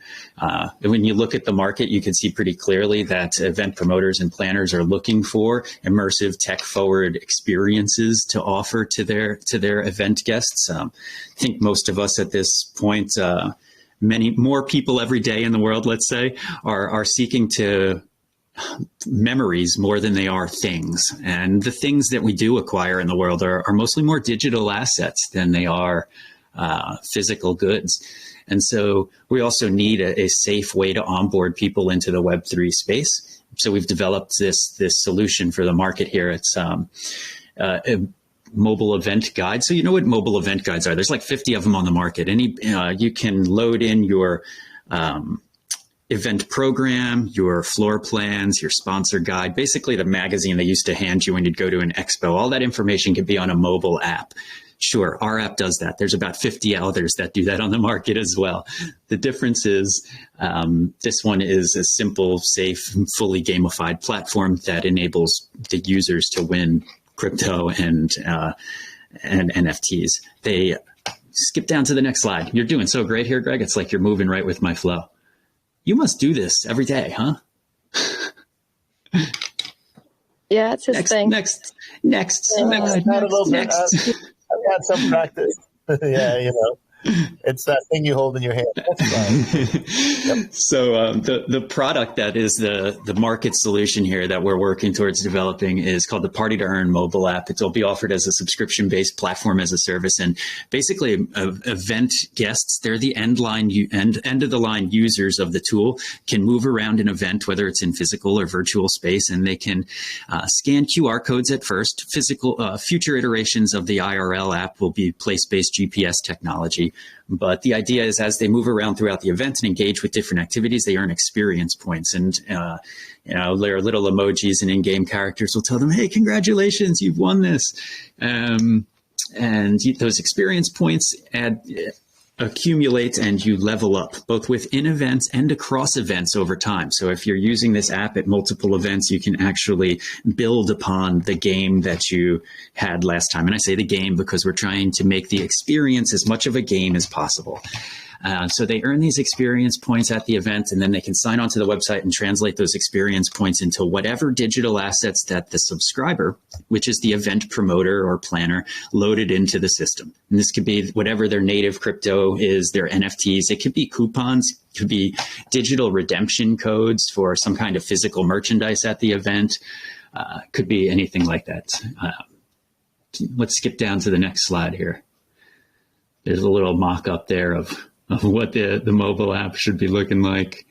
When you look at the market, you can see pretty clearly that event promoters and planners are looking for immersive, tech-forward experiences to offer to their event guests. I think most of us at this point, many more people every day in the world, let's say, are seeking to memories more than they are things. And the things that we do acquire in the world are mostly more digital assets than they are physical goods. And so we also need a safe way to onboard people into the Web3 space. So we've developed this solution for the market here. It's a mobile event guide. So you know what mobile event guides are. There's like 50 of them on the market. You can load in your event program, your floor plans, your sponsor guide, basically the magazine they used to hand you when you'd go to an expo. All that information can be on a mobile app. Sure, our app does that. There's about 50 others that do that on the market as well. The difference is this one is a simple, safe, fully gamified platform that enables the users to win crypto and NFTs. They skip down to the next slide. You're doing so great here, Greg. It's like you're moving right with my flow. You must do this every day, huh? Yeah, it's his thing. Next. I've had some practice. Yeah, it's that thing you hold in your hand. That's fine. Yep. So the product that is the market solution here that we're working towards developing is called the Party to Earn mobile app. It'll be offered as a subscription-based platform as a service. And basically event guests, they're the end of the line users of the tool, can move around an event, whether it's in physical or virtual space, and they can scan QR codes at first. Future iterations of the IRL app will be place-based GPS technology. But the idea is as they move around throughout the event and engage with different activities, they earn experience points. And, their little emojis and in-game characters will tell them, hey, congratulations, you've won this. And those experience points accumulate and you level up both within events and across events over time. So if you're using this app at multiple events, you can actually build upon the game that you had last time. And I say the game because we're trying to make the experience as much of a game as possible. So they earn these experience points at the event, and then they can sign onto the website and translate those experience points into whatever digital assets that the subscriber, which is the event promoter or planner, loaded into the system. And this could be whatever their native crypto is, their NFTs. It could be coupons, it could be digital redemption codes for some kind of physical merchandise at the event. Could be anything like that. Let's skip down to the next slide here. There's a little mock-up there of what the mobile app should be looking like.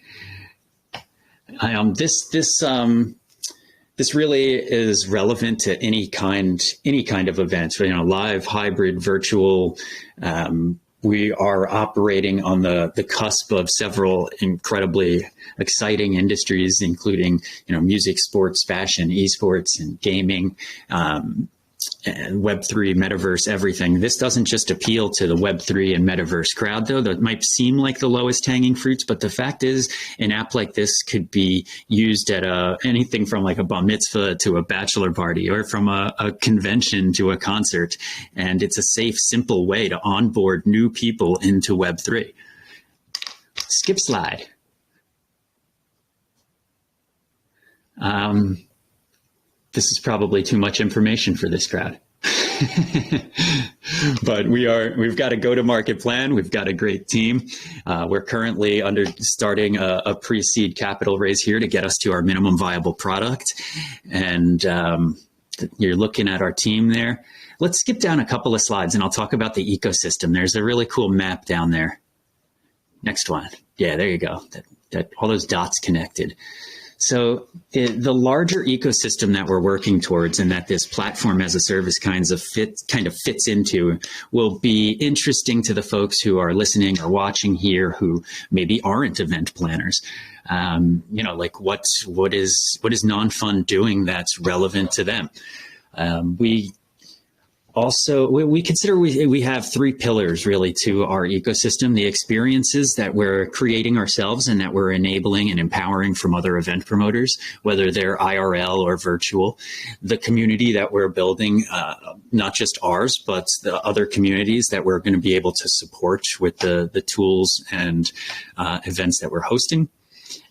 This really is relevant to any kind of event. So, live, hybrid, virtual. We are operating on the cusp of several incredibly exciting industries, including music, sports, fashion, esports, and gaming. And Web3, metaverse, everything. This doesn't just appeal to the Web3 and metaverse crowd, though. That might seem like the lowest hanging fruits, but the fact is an app like this could be used at anything from like a bar mitzvah to a bachelor party, or from a convention to a concert. And it's a safe, simple way to onboard new people into Web3. Skip slide. This is probably too much information for this crowd. But we've got a go-to-market plan. We've got a great team. We're currently starting a pre-seed capital raise here to get us to our minimum viable product. And you're looking at our team there. Let's skip down a couple of slides and I'll talk about the ecosystem. There's a really cool map down there. Next one. Yeah, there you go. That all those dots connected. So the larger ecosystem that we're working towards, and that this platform as a service kind of fits into, will be interesting to the folks who are listening or watching here who maybe aren't event planners. Like what is non-fund doing that's relevant to them? We consider we have three pillars really to our ecosystem: the experiences that we're creating ourselves and that we're enabling and empowering from other event promoters, whether they're IRL or virtual; the community that we're building, not just ours, but the other communities that we're going to be able to support with the tools and events that we're hosting;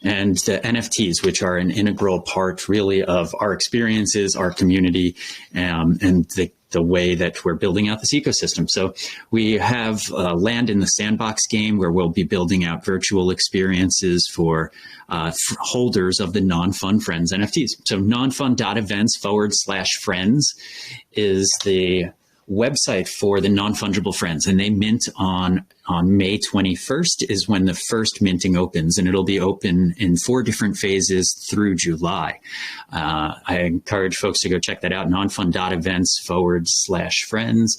and the NFTs, which are an integral part really of our experiences, our community, and the way that we're building out this ecosystem. So we have land in the sandbox game where we'll be building out virtual experiences for holders of the non-fund friends NFTs. So nonfund.events/friends is the website for the non-fungible friends, and they mint on May 21st is when the first minting opens, and it'll be open in 4 different phases through July. I encourage folks to go check that out, nonfund.events/friends.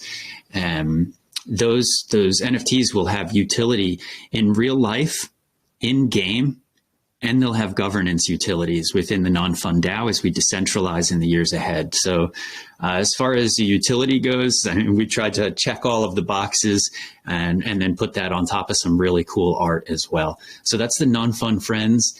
Those NFTs will have utility in real life, in game, and they'll have governance utilities within the non-fund DAO as we decentralize in the years ahead. So as far as the utility goes, we tried to check all of the boxes and then put that on top of some really cool art as well. So that's the non-fund friends.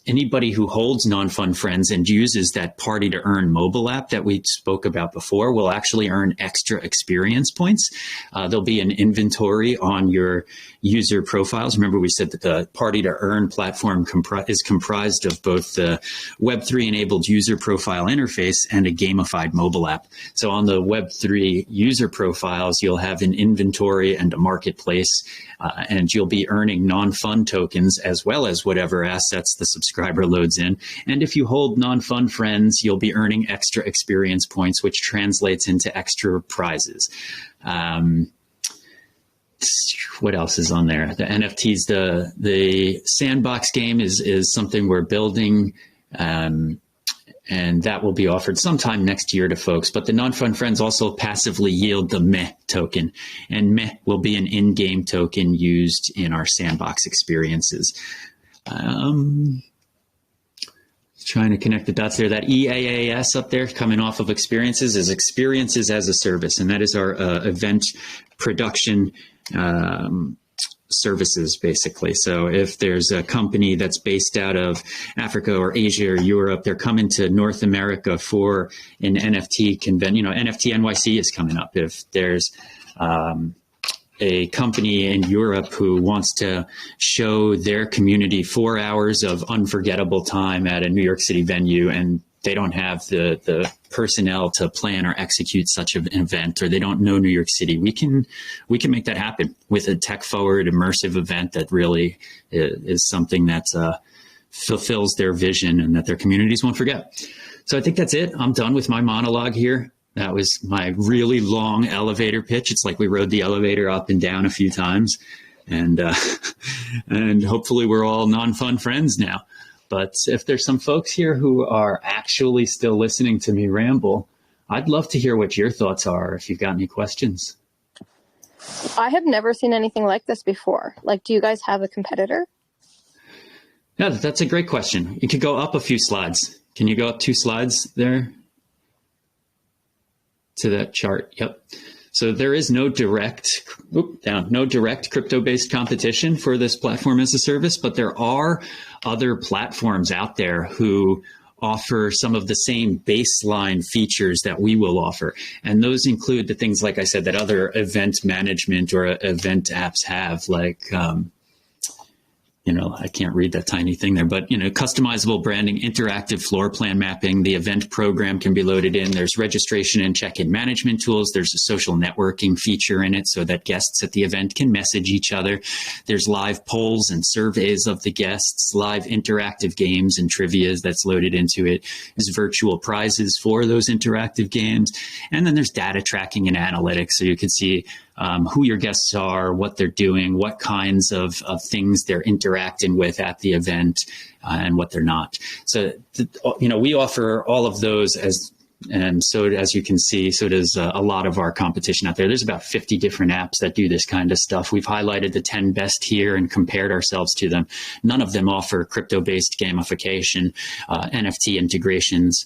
Anybody who holds non-fund friends and uses that party to earn mobile app that we spoke about before will actually earn extra experience points. There'll be an inventory on your user profiles. Remember, we said that the party to earn platform is comprised of both the Web3 enabled user profile interface and a gamified mobile app. So on the Web3 user profiles, you'll have an inventory and a marketplace, and you'll be earning non-fund tokens as well as whatever assets the subscriber loads in. And if you hold non-fund friends, you'll be earning extra experience points, which translates into extra prizes. What else is on there? The NFTs, the sandbox game is something we're building, and that will be offered sometime next year to folks. But the non-fund friends also passively yield the MEH token, and MEH will be an in-game token used in our sandbox experiences. Trying to connect the dots there. That EAAS up there coming off of experiences is experiences as a service, and that is our event production services, basically. So if there's a company that's based out of Africa or Asia or Europe, they're coming to North America for an NFT convention. NFT NYC is coming up. If there's a company in Europe who wants to show their community 4 hours of unforgettable time at a New York City venue, and they don't have the personnel to plan or execute such an event, or they don't know New York City, we can make that happen with a tech forward immersive event that really is something that's fulfills their vision and that their communities won't forget. So I think that's it. I'm done with my monologue here. That was my really long elevator pitch. It's like we rode the elevator up and down a few times, and and hopefully we're all non-fun friends now. But if there's some folks here who are actually still listening to me ramble, I'd love to hear what your thoughts are if you've got any questions. I have never seen anything like this before. Like, do you guys have a competitor? Yeah, that's a great question. You could go up a few slides. Can you go up 2 slides there to that chart? Yep. So there is no direct crypto-based competition for this platform as a service, but there are other platforms out there who offer some of the same baseline features that we will offer. And those include the things, like I said, that other event management or event apps have, like, I can't read that tiny thing there, but, customizable branding, interactive floor plan mapping, the event program can be loaded in. There's registration and check-in management tools. There's a social networking feature in it so that guests at the event can message each other. There's live polls and surveys of the guests, live interactive games and trivias that's loaded into it. There's virtual prizes for those interactive games. And then there's data tracking and analytics. So you can see who your guests are, what they're doing, what kinds of things they're interacting with at the event, and what they're not. So, we offer all of those and so as you can see, so does a lot of our competition out there. There's about 50 different apps that do this kind of stuff. We've highlighted the 10 best here and compared ourselves to them. None of them offer crypto-based gamification, NFT integrations.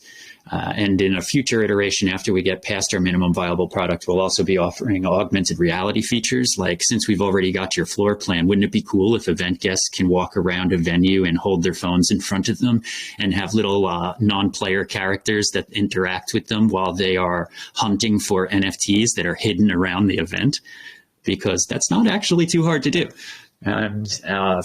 And in a future iteration, after we get past our minimum viable product, we'll also be offering augmented reality features. Like, since we've already got your floor plan, wouldn't it be cool if event guests can walk around a venue and hold their phones in front of them and have little non-player characters that interact with them while they are hunting for NFTs that are hidden around the event? Because that's not actually too hard to do.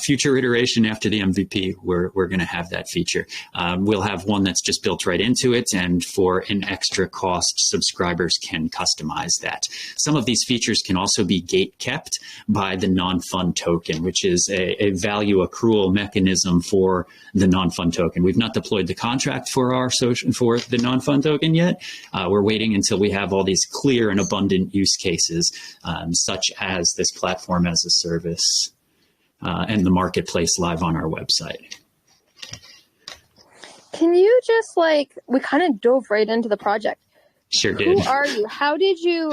Future iteration after the MVP, we're going to have that feature. We'll have one that's just built right into it, and for an extra cost, subscribers can customize that. Some of these features can also be gate kept by the non-fund token, which is a value accrual mechanism for the non-fund token. We've not deployed the contract for the non-fund token yet. We're waiting until we have all these clear and abundant use cases, such as this platform as a service. And the marketplace live on our website. Can you just we kind of dove right into the project. Sure did. Who are you? How did you,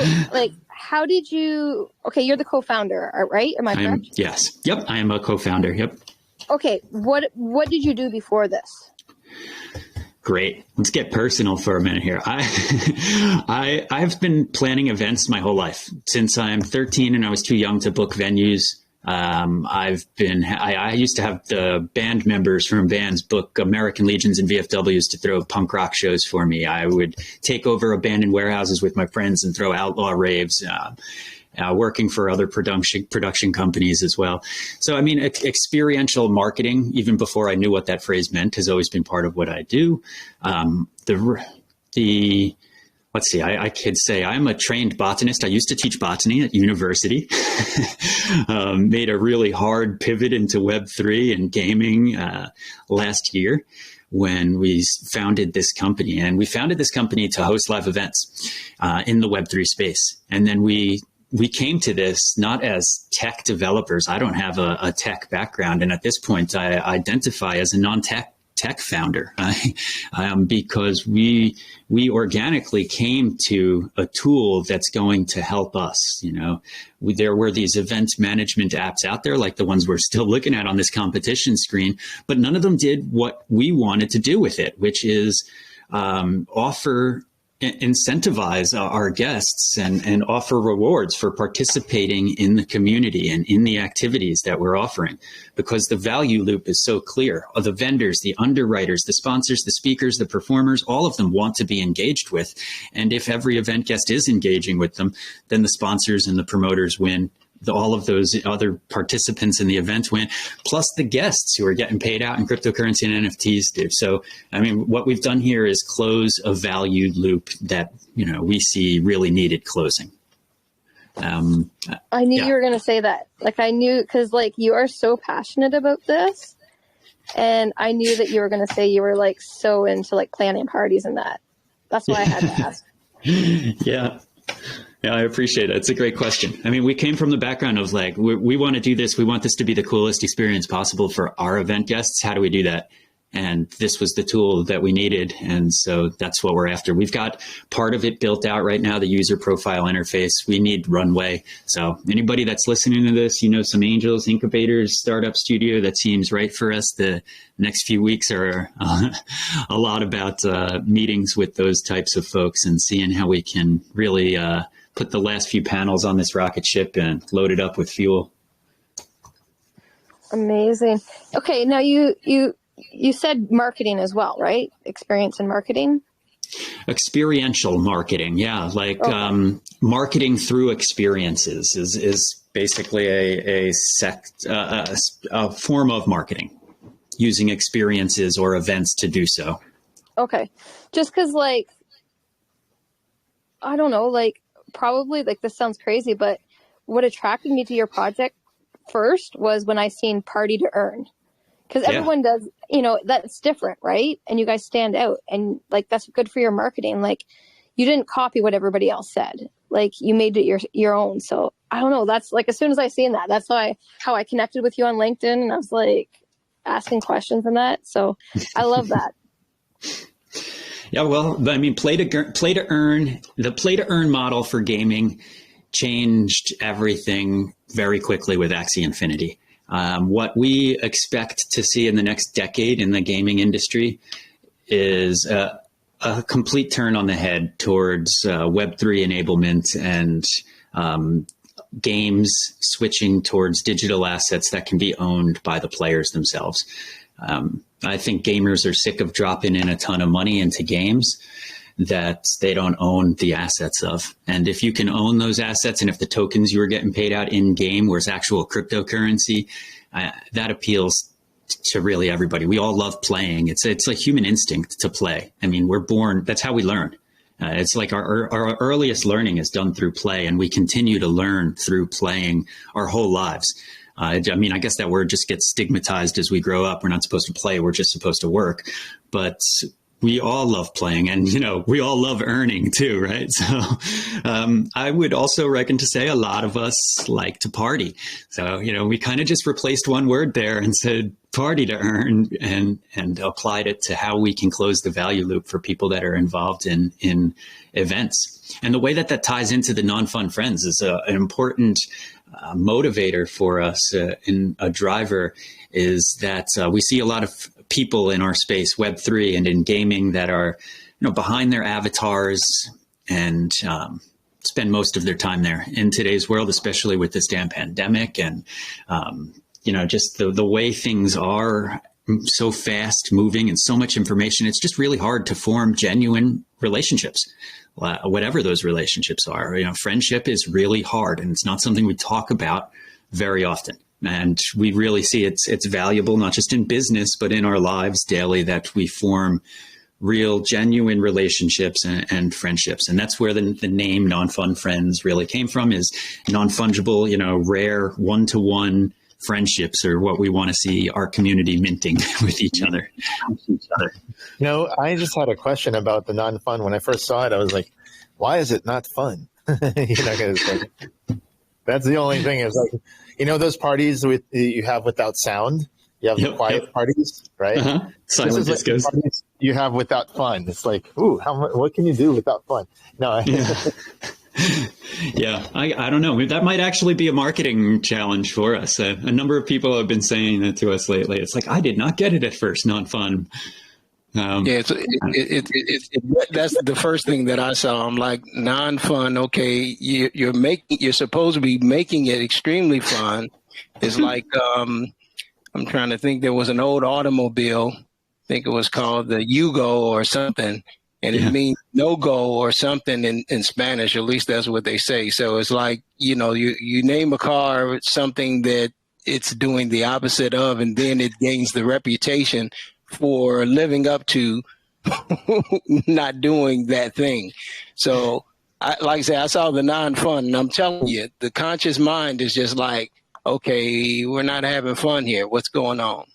okay, you're the co-founder, right? Am I correct? Yes. Yep. I am a co-founder. Yep. Okay. What did you do before this? Great. Let's get personal for a minute here. I've been planning events my whole life since I'm 13 and I was too young to book venues. I used to have the band members from bands book American Legions and VFWs to throw punk rock shows for me. I would take over abandoned warehouses with my friends and throw outlaw raves, working for other production companies as well. So, experiential marketing, even before I knew what that phrase meant, has always been part of what I do. Let's see, I could say I'm a trained botanist. I used to teach botany at university, made a really hard pivot into Web3 and gaming last year when we founded this company. And we founded this company to host live events in the Web3 space. And then we came to this not as tech developers. I don't have a tech background. And at this point, I identify as a non-tech founder because we organically came to a tool that's going to help us. There were these event management apps out there, like the ones we're still looking at on this competition screen, but none of them did what we wanted to do with it, which is incentivize our guests and offer rewards for participating in the community and in the activities that we're offering, because the value loop is so clear. The vendors, the underwriters, the sponsors, the speakers, the performers, all of them want to be engaged with. And if every event guest is engaging with them, then the sponsors and the promoters win. All of those other participants in the event win, plus the guests who are getting paid out in cryptocurrency and NFTs do. So, what we've done here is close a value loop that, we see really needed closing. I knew you were going to say that. I knew, because you are so passionate about this. And I knew that you were going to say you were like so into like planning parties and that. That's why I had to ask. Yeah. Yeah, I appreciate it. It's a great question. I mean, we came from the background of like, we want to do this. We want this to be the coolest experience possible for our event guests. How do we do that? And this was the tool that we needed. And so that's what we're after. We've got part of it built out right now, the user profile interface. We need runway. So anybody that's listening to this, you know, some angels, incubators, startup studio, that seems right for us. The next few weeks are a lot about meetings with those types of folks and seeing how we can really put the last few panels on this rocket ship and load it up with fuel. Amazing. Okay, now you said marketing as well, right? Experience in marketing? Experiential marketing, yeah. Like marketing through experiences is basically a form of marketing, using experiences or events to do so. Okay. Just because, like, I don't know, like, probably, like, this sounds crazy, but what attracted me to your project first was when I seen Party to Earn. Because everyone does, you know, that's different, right? And you guys stand out, and like that's good for your marketing. Like, you didn't copy what everybody else said. Like, you made it your own. So I don't know. That's like, as soon as I seen that, that's how I connected with you on LinkedIn, and I was like asking questions and that. So I love that. Yeah, well, I mean, play to earn. The play to earn model for gaming changed everything very quickly with Axie Infinity. What we expect to see in the next decade in the gaming industry is a complete turn on the head towards Web3 enablement and games switching towards digital assets that can be owned by the players themselves. I think gamers are sick of dropping in a ton of money into games that they don't own the assets of. And if you can own those assets, and if the tokens you were getting paid out in game was actual cryptocurrency, that appeals to really everybody. We all love playing. It's like human instinct to play. I mean, we're born, that's how we learn. It's like our earliest learning is done through play, and we continue to learn through playing our whole lives. I mean, I guess that word just gets stigmatized as we grow up. We're not supposed to play. We're just supposed to work. But we all love playing, and, you know, we all love earning too, right? So I would also reckon to say a lot of us like to party. So, you know, we kind of just replaced one word there and said party to earn, and applied it to how we can close the value loop for people that are involved in events. And the way that ties into the non-fun friends is an important motivator for us in a driver is that we see a lot of people in our space, Web3 and in gaming, that are, you know, behind their avatars and spend most of their time there in today's world, especially with this damn pandemic and, you know, just the way things are so fast moving and so much information. It's just really hard to form genuine relationships, whatever those relationships are. You know, friendship is really hard, and it's not something we talk about very often. And we really see it's valuable, not just in business, but in our lives daily, that we form real, genuine relationships and friendships. And that's where the name Non-Fun Friends really came from, is non-fungible, you know, rare one-to-one friendships are what we want to see our community minting with each other. You know, I just had a question about the non-fun. When I first saw it, I was like, why is it not fun? You know, 'cause like, that's the only thing is like, you know, those parties you have without sound, you have the quiet parties, right? Silent discos. Like parties you have without fun. It's like, ooh, what can you do without fun? No. Yeah, I don't know. That might actually be a marketing challenge for us. A number of people have been saying that to us lately. It's like, I did not get it at first, non-fun. Yeah, that's the first thing that I saw. I'm like, non-fun. Okay, you're supposed to be making it extremely fun. It's like I'm trying to think. There was an old automobile. I think it was called the Yugo or something. And it means no go or something in Spanish. At least that's what they say. So it's like, you know, you name a car something that it's doing the opposite of, and then it gains the reputation for living up to not doing that thing. So like I said, I saw the non-fun, and I'm telling you, the conscious mind is just like, okay, we're not having fun here. What's going on?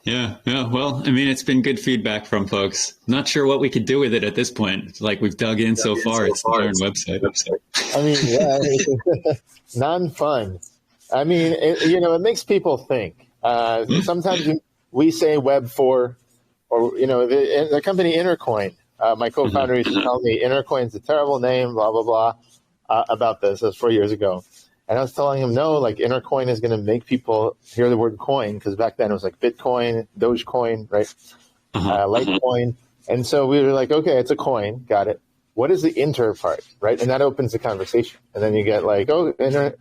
Yeah. Well, I mean, it's been good feedback from folks. Not sure what we could do with it at this point. It's like we've dug in so far. It's our own website. I mean, yeah, non-fun. I mean, it makes people think. Sometimes we say Web 4, or, the company Intercoin. My co-founder used to tell me Intercoin's a terrible name, blah, blah, blah, about this. That was 4 years ago. And I was telling him, no, like Intercoin is going to make people hear the word coin, because back then it was like Bitcoin, Dogecoin, right? Litecoin. And so we were like, okay, it's a coin. Got it. What is the inter part, right? And that opens the conversation. And then you get like, internet.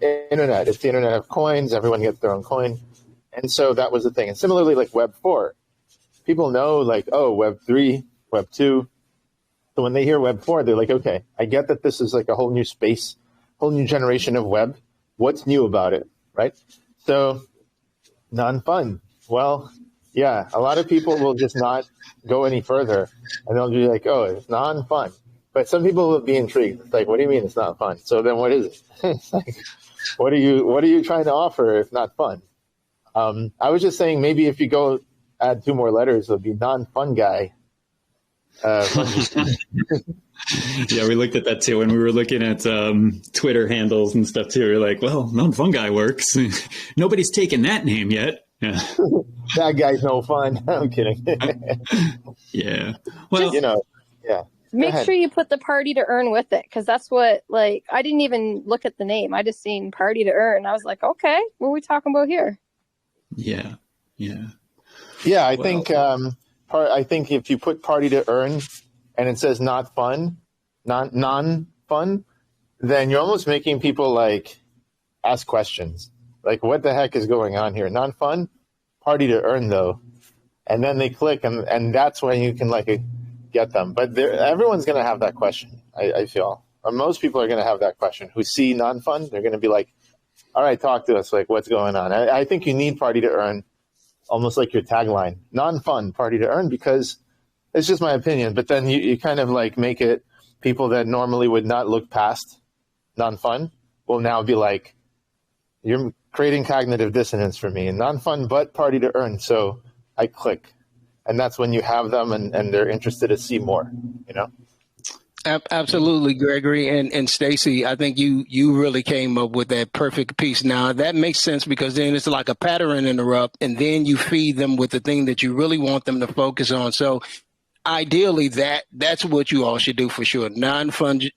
It's the internet of coins. Everyone gets their own coin. And so that was the thing. And similarly, like Web 4, people know like, Web 3, Web 2. So when they hear Web 4, they're like, okay, I get that this is like a whole new space, whole new generation of web. What's new about it, right? So non-fun. Well, yeah, a lot of people will just not go any further, and they'll be like, oh, it's non-fun. But some people will be intrigued. It's like, what do you mean it's not fun? So then what is it? It's like, what are you trying to offer if not fun? I was just saying maybe if you go add 2 more letters, it'll be non-fun guy. Yeah, we looked at that too when we were looking at Twitter handles and stuff too. We were like, well, non-fungi works. Nobody's taken that name yet. Yeah. That guy's no fun. I'm kidding. Yeah. Well, yeah. Make sure you put the party to earn with it, because that's what, like, I didn't even look at the name. I just seen party to earn. I was like, okay, what are we talking about here? Yeah. I think if you put party to earn and it says not fun, non-fun, then you're almost making people like ask questions. Like, what the heck is going on here? Non-fun, party to earn though. And then they click and that's when you can like get them. But everyone's going to have that question, I feel. Most people are going to have that question who see non-fun. They're going to be like, all right, talk to us. Like, what's going on? I think you need party to earn, almost like your tagline, non-fun, party to earn, because it's just my opinion. But then you kind of like make it people that normally would not look past non-fun will now be like, you're creating cognitive dissonance for me, and non-fun, but party to earn. So I click. And that's when you have them and they're interested to see more, Absolutely, Gregory and Stacy. I think you really came up with that perfect piece. Now that makes sense, because then it's like a pattern interrupt, and then you feed them with the thing that you really want them to focus on. So ideally, that's what you all should do for sure. Non-fungible,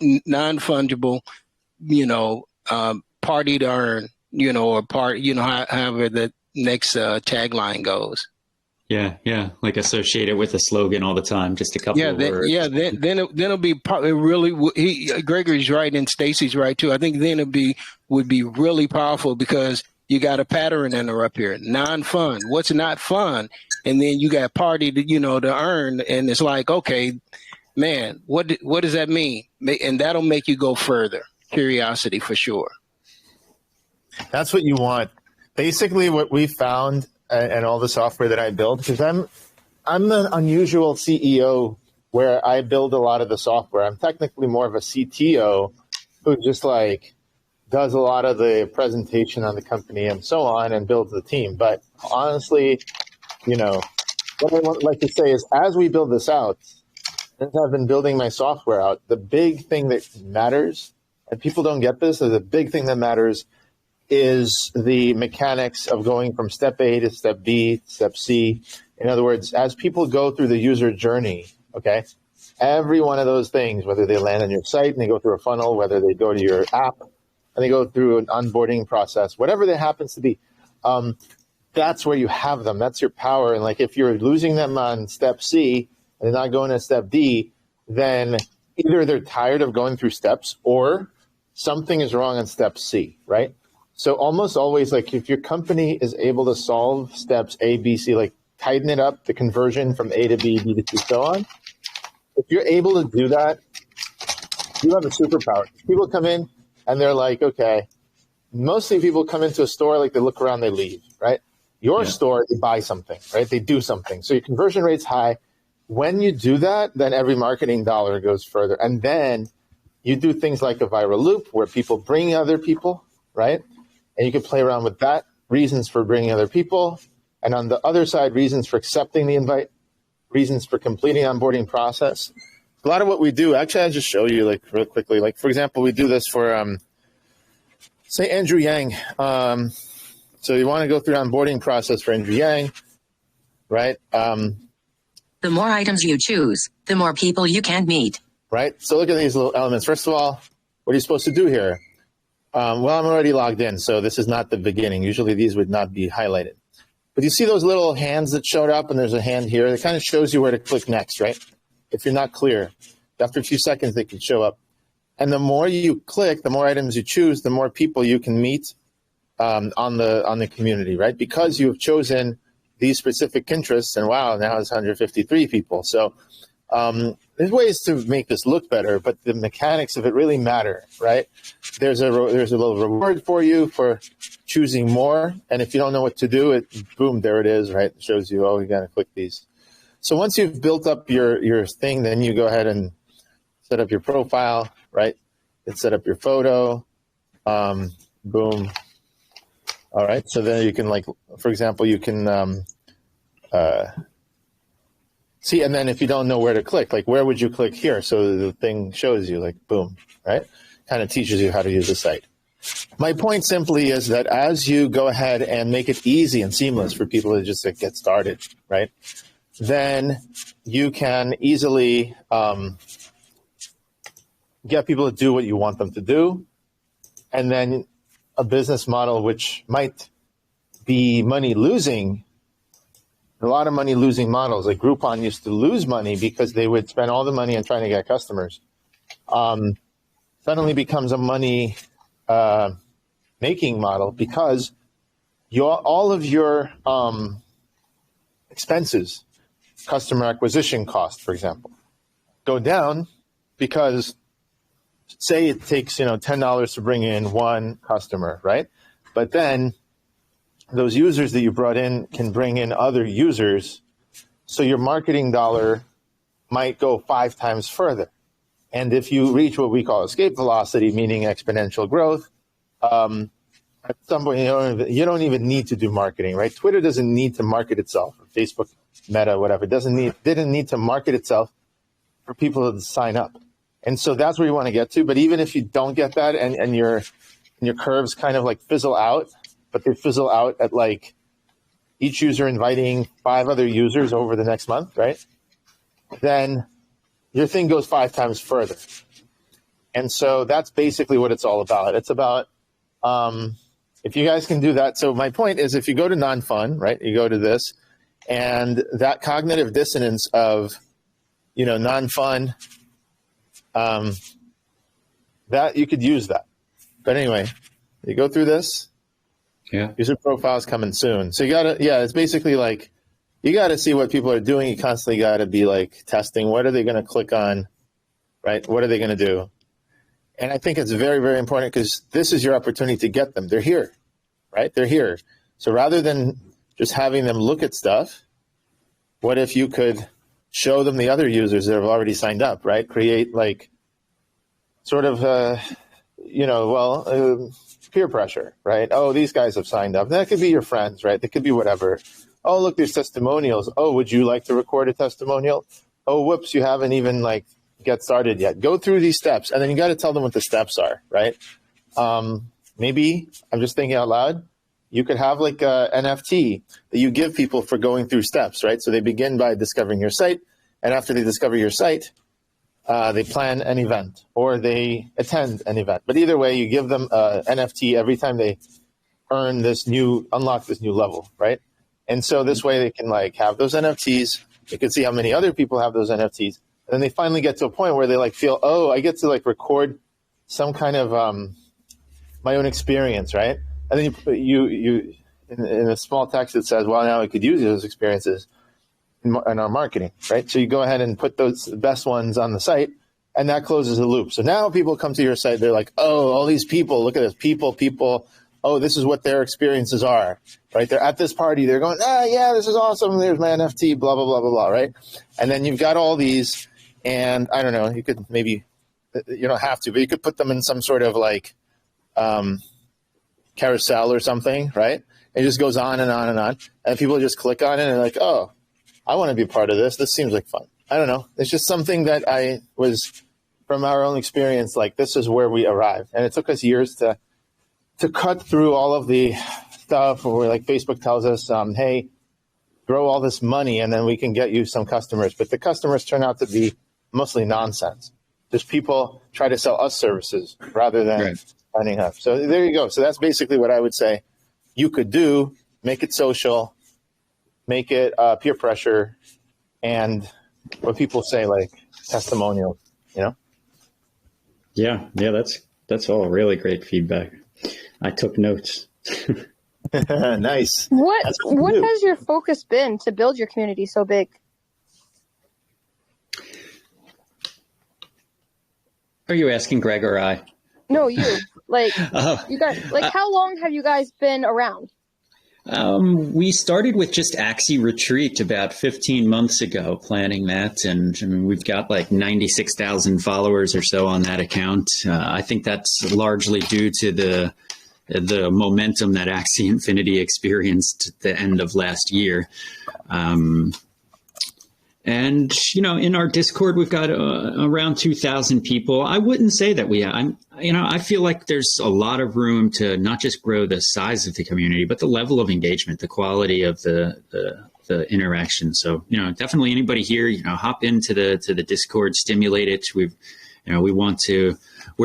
party to earn, or part, however the next tagline goes. Yeah. Like associate it with a slogan all the time, just a couple of words. Then it'll be really. Gregory's right and Stacy's right too. I think then would be really powerful, because you got a pattern interrupt here. Non-fun. What's not fun? And then you got party to to earn, and it's like, okay, man, what does that mean? And that'll make you go further. Curiosity for sure. That's what you want. Basically, what we found. And all the software that I build, because I'm an unusual CEO where I build a lot of the software. I'm technically more of a CTO who just like does a lot of the presentation on the company and so on and builds the team. But honestly, what I would like to say is, as we build this out, since I've been building my software out, the big thing that matters, and people don't get this, is the big thing that matters is the mechanics of going from step A to step B, step C. In other words, as people go through the user journey, okay, every one of those things, whether they land on your site and they go through a funnel, whether they go to your app and they go through an onboarding process, whatever that happens to be, that's where you have them. That's your power. And like, if you're losing them on step C and they're not going to step D, then either they're tired of going through steps or something is wrong on step C, right? So almost always, like, if your company is able to solve steps A, B, C, like tighten it up, the conversion from A to B, B to C, so on. If you're able to do that, you have a superpower. People come in and they're like, okay, mostly people come into a store, like they look around, they leave, right? Your store, they buy something, right? They do something. So your conversion rate's high. When you do that, then every marketing dollar goes further. And then you do things like a viral loop where people bring other people, right? And you can play around with that, reasons for bringing other people. And on the other side, reasons for accepting the invite, reasons for completing onboarding process. A lot of what we do, actually, I'll just show you like real quickly. Like, for example, we do this for, say, Andrew Yang. So you want to go through the onboarding process for Andrew Yang, right? The more items you choose, the more people you can meet. Right? So look at these little elements. First of all, what are you supposed to do here? Well, I'm already logged in, so this is not the beginning. Usually these would not be highlighted. But you see those little hands that showed up, and there's a hand here. It kind of shows you where to click next, right? If you're not clear. After a few seconds, they can show up. And the more you click, the more items you choose, the more people you can meet on the community, right? Because you have chosen these specific interests, and wow, now it's 153 people. So there's ways to make this look better, but the mechanics of it really matter, right? There's a little reward for you for choosing more, and if you don't know what to do, boom, there it is, right? It shows you, oh, you got to click these. So once you've built up your thing, then you go ahead and set up your profile, right? And set up your photo, boom. All right, so then you can, like, for example, you can see, and then if you don't know where to click, like, where would you click here? So the thing shows you, like, boom, right? Kind of teaches you how to use the site. My point simply is that as you go ahead and make it easy and seamless for people to just get started, right, then you can easily get people to do what you want them to do. And then a business model which might be money losing, a lot of money losing models, like Groupon used to lose money because they would spend all the money on trying to get customers, suddenly becomes a money making model because all of your expenses, customer acquisition cost, for example, go down because, say it takes $10 to bring in one customer, right? But then those users that you brought in can bring in other users, so your marketing dollar might go 5 times further. And if you reach what we call escape velocity, meaning exponential growth, at some point you don't even need to do marketing, right? Twitter doesn't need to market itself, or Facebook, Meta, whatever, didn't need to market itself for people to sign up. And so that's where you want to get to. But even if you don't get that, and your curves kind of like fizzle out, but they fizzle out at like each user inviting 5 other users over the next month, right? Then your thing goes 5 times further. And so that's basically what it's all about. It's about, if you guys can do that. So my point is, if you go to non-fun, right, you go to this, and that cognitive dissonance of, non-fun, that you could use that. But anyway, you go through this. Yeah. User profiles coming soon. So you gotta, it's basically like, you gotta see what people are doing. You constantly gotta be like testing. What are they gonna click on, right? What are they gonna do? And I think it's very, very important because this is your opportunity to get them. They're here, right? They're here. So rather than just having them look at stuff, what if you could show them the other users that have already signed up, right? Create like sort of, peer pressure, right? Oh, these guys have signed up. That could be your friends, right? That could be whatever. Oh, look, there's testimonials. Oh, would you like to record a testimonial? Oh, whoops, you haven't even get started yet. Go through these steps, and then you got to tell them what the steps are, right? Maybe, I'm just thinking out loud, you could have like a NFT that you give people for going through steps, right? So they begin by discovering your site, and after they discover your site, they plan an event or they attend an event. But either way, you give them NFT every time they unlock this new level, right? And so this way they can have those NFTs. They can see how many other people have those NFTs. And then they finally get to a point where they feel, oh, I get to record some kind of my own experience, right? And then you in a small text it says, well, now I could use those experiences in our marketing, right? So you go ahead and put those best ones on the site, and that closes the loop. So now people come to your site, they're like, oh, all these people, look at this, people, oh, this is what their experiences are, right? They're at this party, they're going, yeah, this is awesome, there's my NFT, blah, blah, blah, blah, blah, right? And then you've got all these, and I don't know, you could maybe, you don't have to, but you could put them in some sort of carousel or something, right? It just goes on and on and on. And people just click on it and they're like, oh, I want to be part of this. This seems like fun. I don't know. It's just something that I was, from our own experience, like this is where we arrived. And it took us years to cut through all of the stuff where like Facebook tells us, hey, grow all this money and then we can get you some customers. But the customers turn out to be mostly nonsense. Just people try to sell us services rather than signing up. So there you go. So that's basically what I would say you could do. Make it social, make it peer pressure, and what people say, like testimonial, you know? Yeah, that's all really great feedback. I took notes. Nice. What has your focus been to build your community so big? Are you asking Greg or I? No, you. You guys. How long have you guys been around? We started with just Axie Retreat about 15 months ago, planning that, and I mean, we've got like 96,000 followers or so on that account. I think that's largely due to the momentum that Axie Infinity experienced at the end of last year. And, you know, in our Discord, we've got around 2,000 people. I wouldn't say that I feel like there's a lot of room to not just grow the size of the community, but the level of engagement, the quality of the interaction. So, you know, definitely anybody here, you know, hop into the Discord, stimulate it. We're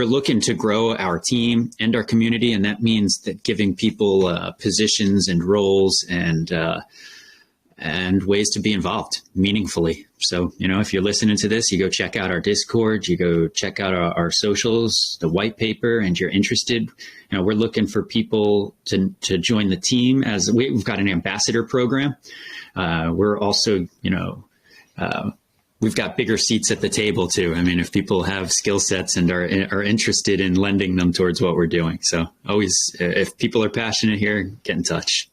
looking to grow our team and our community. And that means that giving people positions and roles and ways to be involved meaningfully. So, you know, if you're listening to this, you go check out our Discord, you go check out our socials, the white paper, and you're interested. You know, we're looking for people to join the team. As we've got an ambassador program. We're also, you know, we've got bigger seats at the table too. I mean, if people have skill sets and are interested in lending them towards what we're doing. So always, if people are passionate here, get in touch.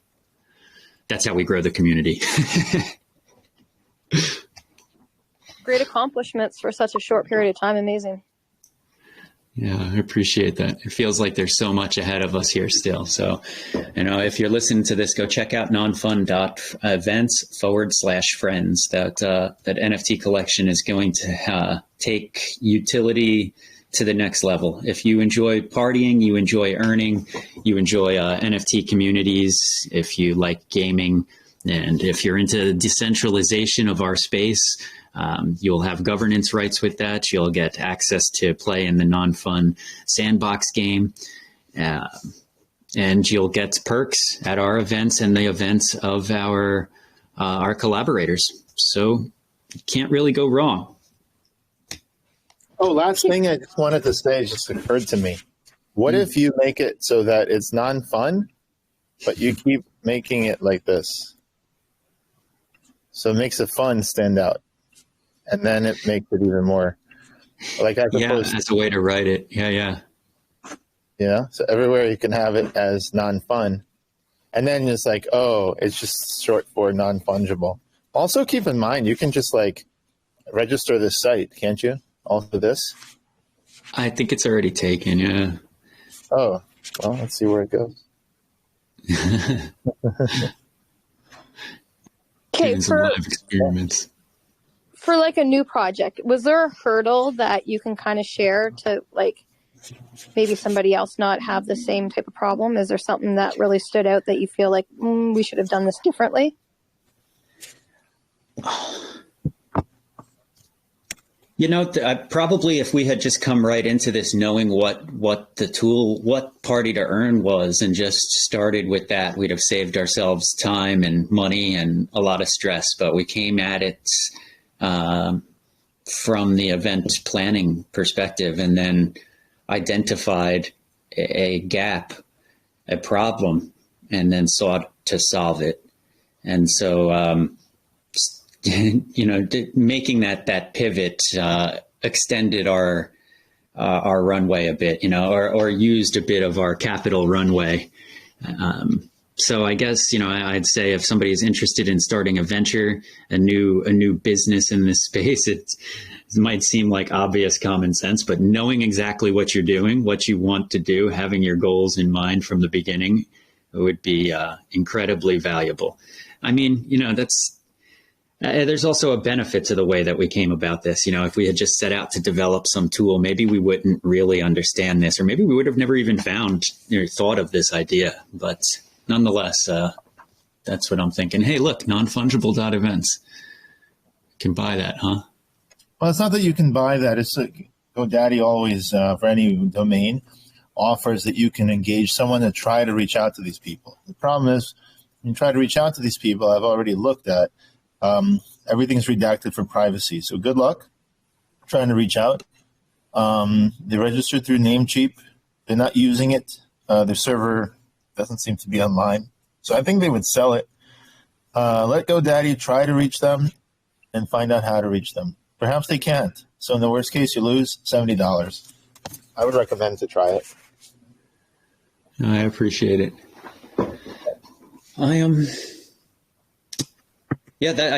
That's how we grow the community. Great accomplishments for such a short period of time. Amazing. Yeah, I appreciate that. It feels like there's so much ahead of us here still. So, you know, if you're listening to this, go check out nonfun.events/friends. That NFT collection is going to take utility to the next level. If you enjoy partying, you enjoy earning, you enjoy NFT communities, if you like gaming, and if you're into decentralization of our space, you'll have governance rights with that. You'll get access to play in the non-fun sandbox game, and you'll get perks at our events and the events of our collaborators. So you can't really go wrong. Oh, last thing I just wanted to say just occurred to me. What if you make it so that it's non-fun, but you keep making it like this? So it makes the fun stand out. And then it makes it even more like I propose. Yeah, that's a way to write it. Yeah. You know, so everywhere you can have it as non-fun. And then it's like, oh, it's just short for non-fungible. Also keep in mind, you can just like register this site, can't you? Also this? I think it's already taken, yeah. Oh, well, let's see where it goes. Okay, some live experiments. For like a new project, was there a hurdle that you can kind of share to like maybe somebody else not have the same type of problem? Is there something that really stood out that you feel like we should have done this differently? You know, probably if we had just come right into this knowing what party to earn was and just started with that, we'd have saved ourselves time and money and a lot of stress. But we came at it from the event planning perspective and then identified a gap, a problem, and then sought to solve it. And so, you know, making that pivot extended our runway a bit, you know, or used a bit of our capital runway. So I guess, you know, I'd say if somebody is interested in starting a venture, a new business in this space, it might seem like obvious common sense, but knowing exactly what you're doing, what you want to do, having your goals in mind from the beginning would be incredibly valuable. I mean, there's also a benefit to the way that we came about this. If we had just set out to develop some tool, maybe we wouldn't really understand this, or maybe we would have never even thought of this idea. But nonetheless, that's what I'm thinking. Hey, look, non-fungible.events. Can buy that, huh? Well, it's not that you can buy that. It's like GoDaddy always, for any domain, offers that you can engage someone to try to reach out to these people. The problem is, when you try to reach out to these people, I've already looked at, everything's redacted for privacy. So good luck trying to reach out. They registered through Namecheap. They're not using it. Their server doesn't seem to be online. So I think they would sell it. Let GoDaddy try to reach them and find out how to reach them. Perhaps they can't. So in the worst case, you lose $70. I would recommend to try it. I appreciate it. I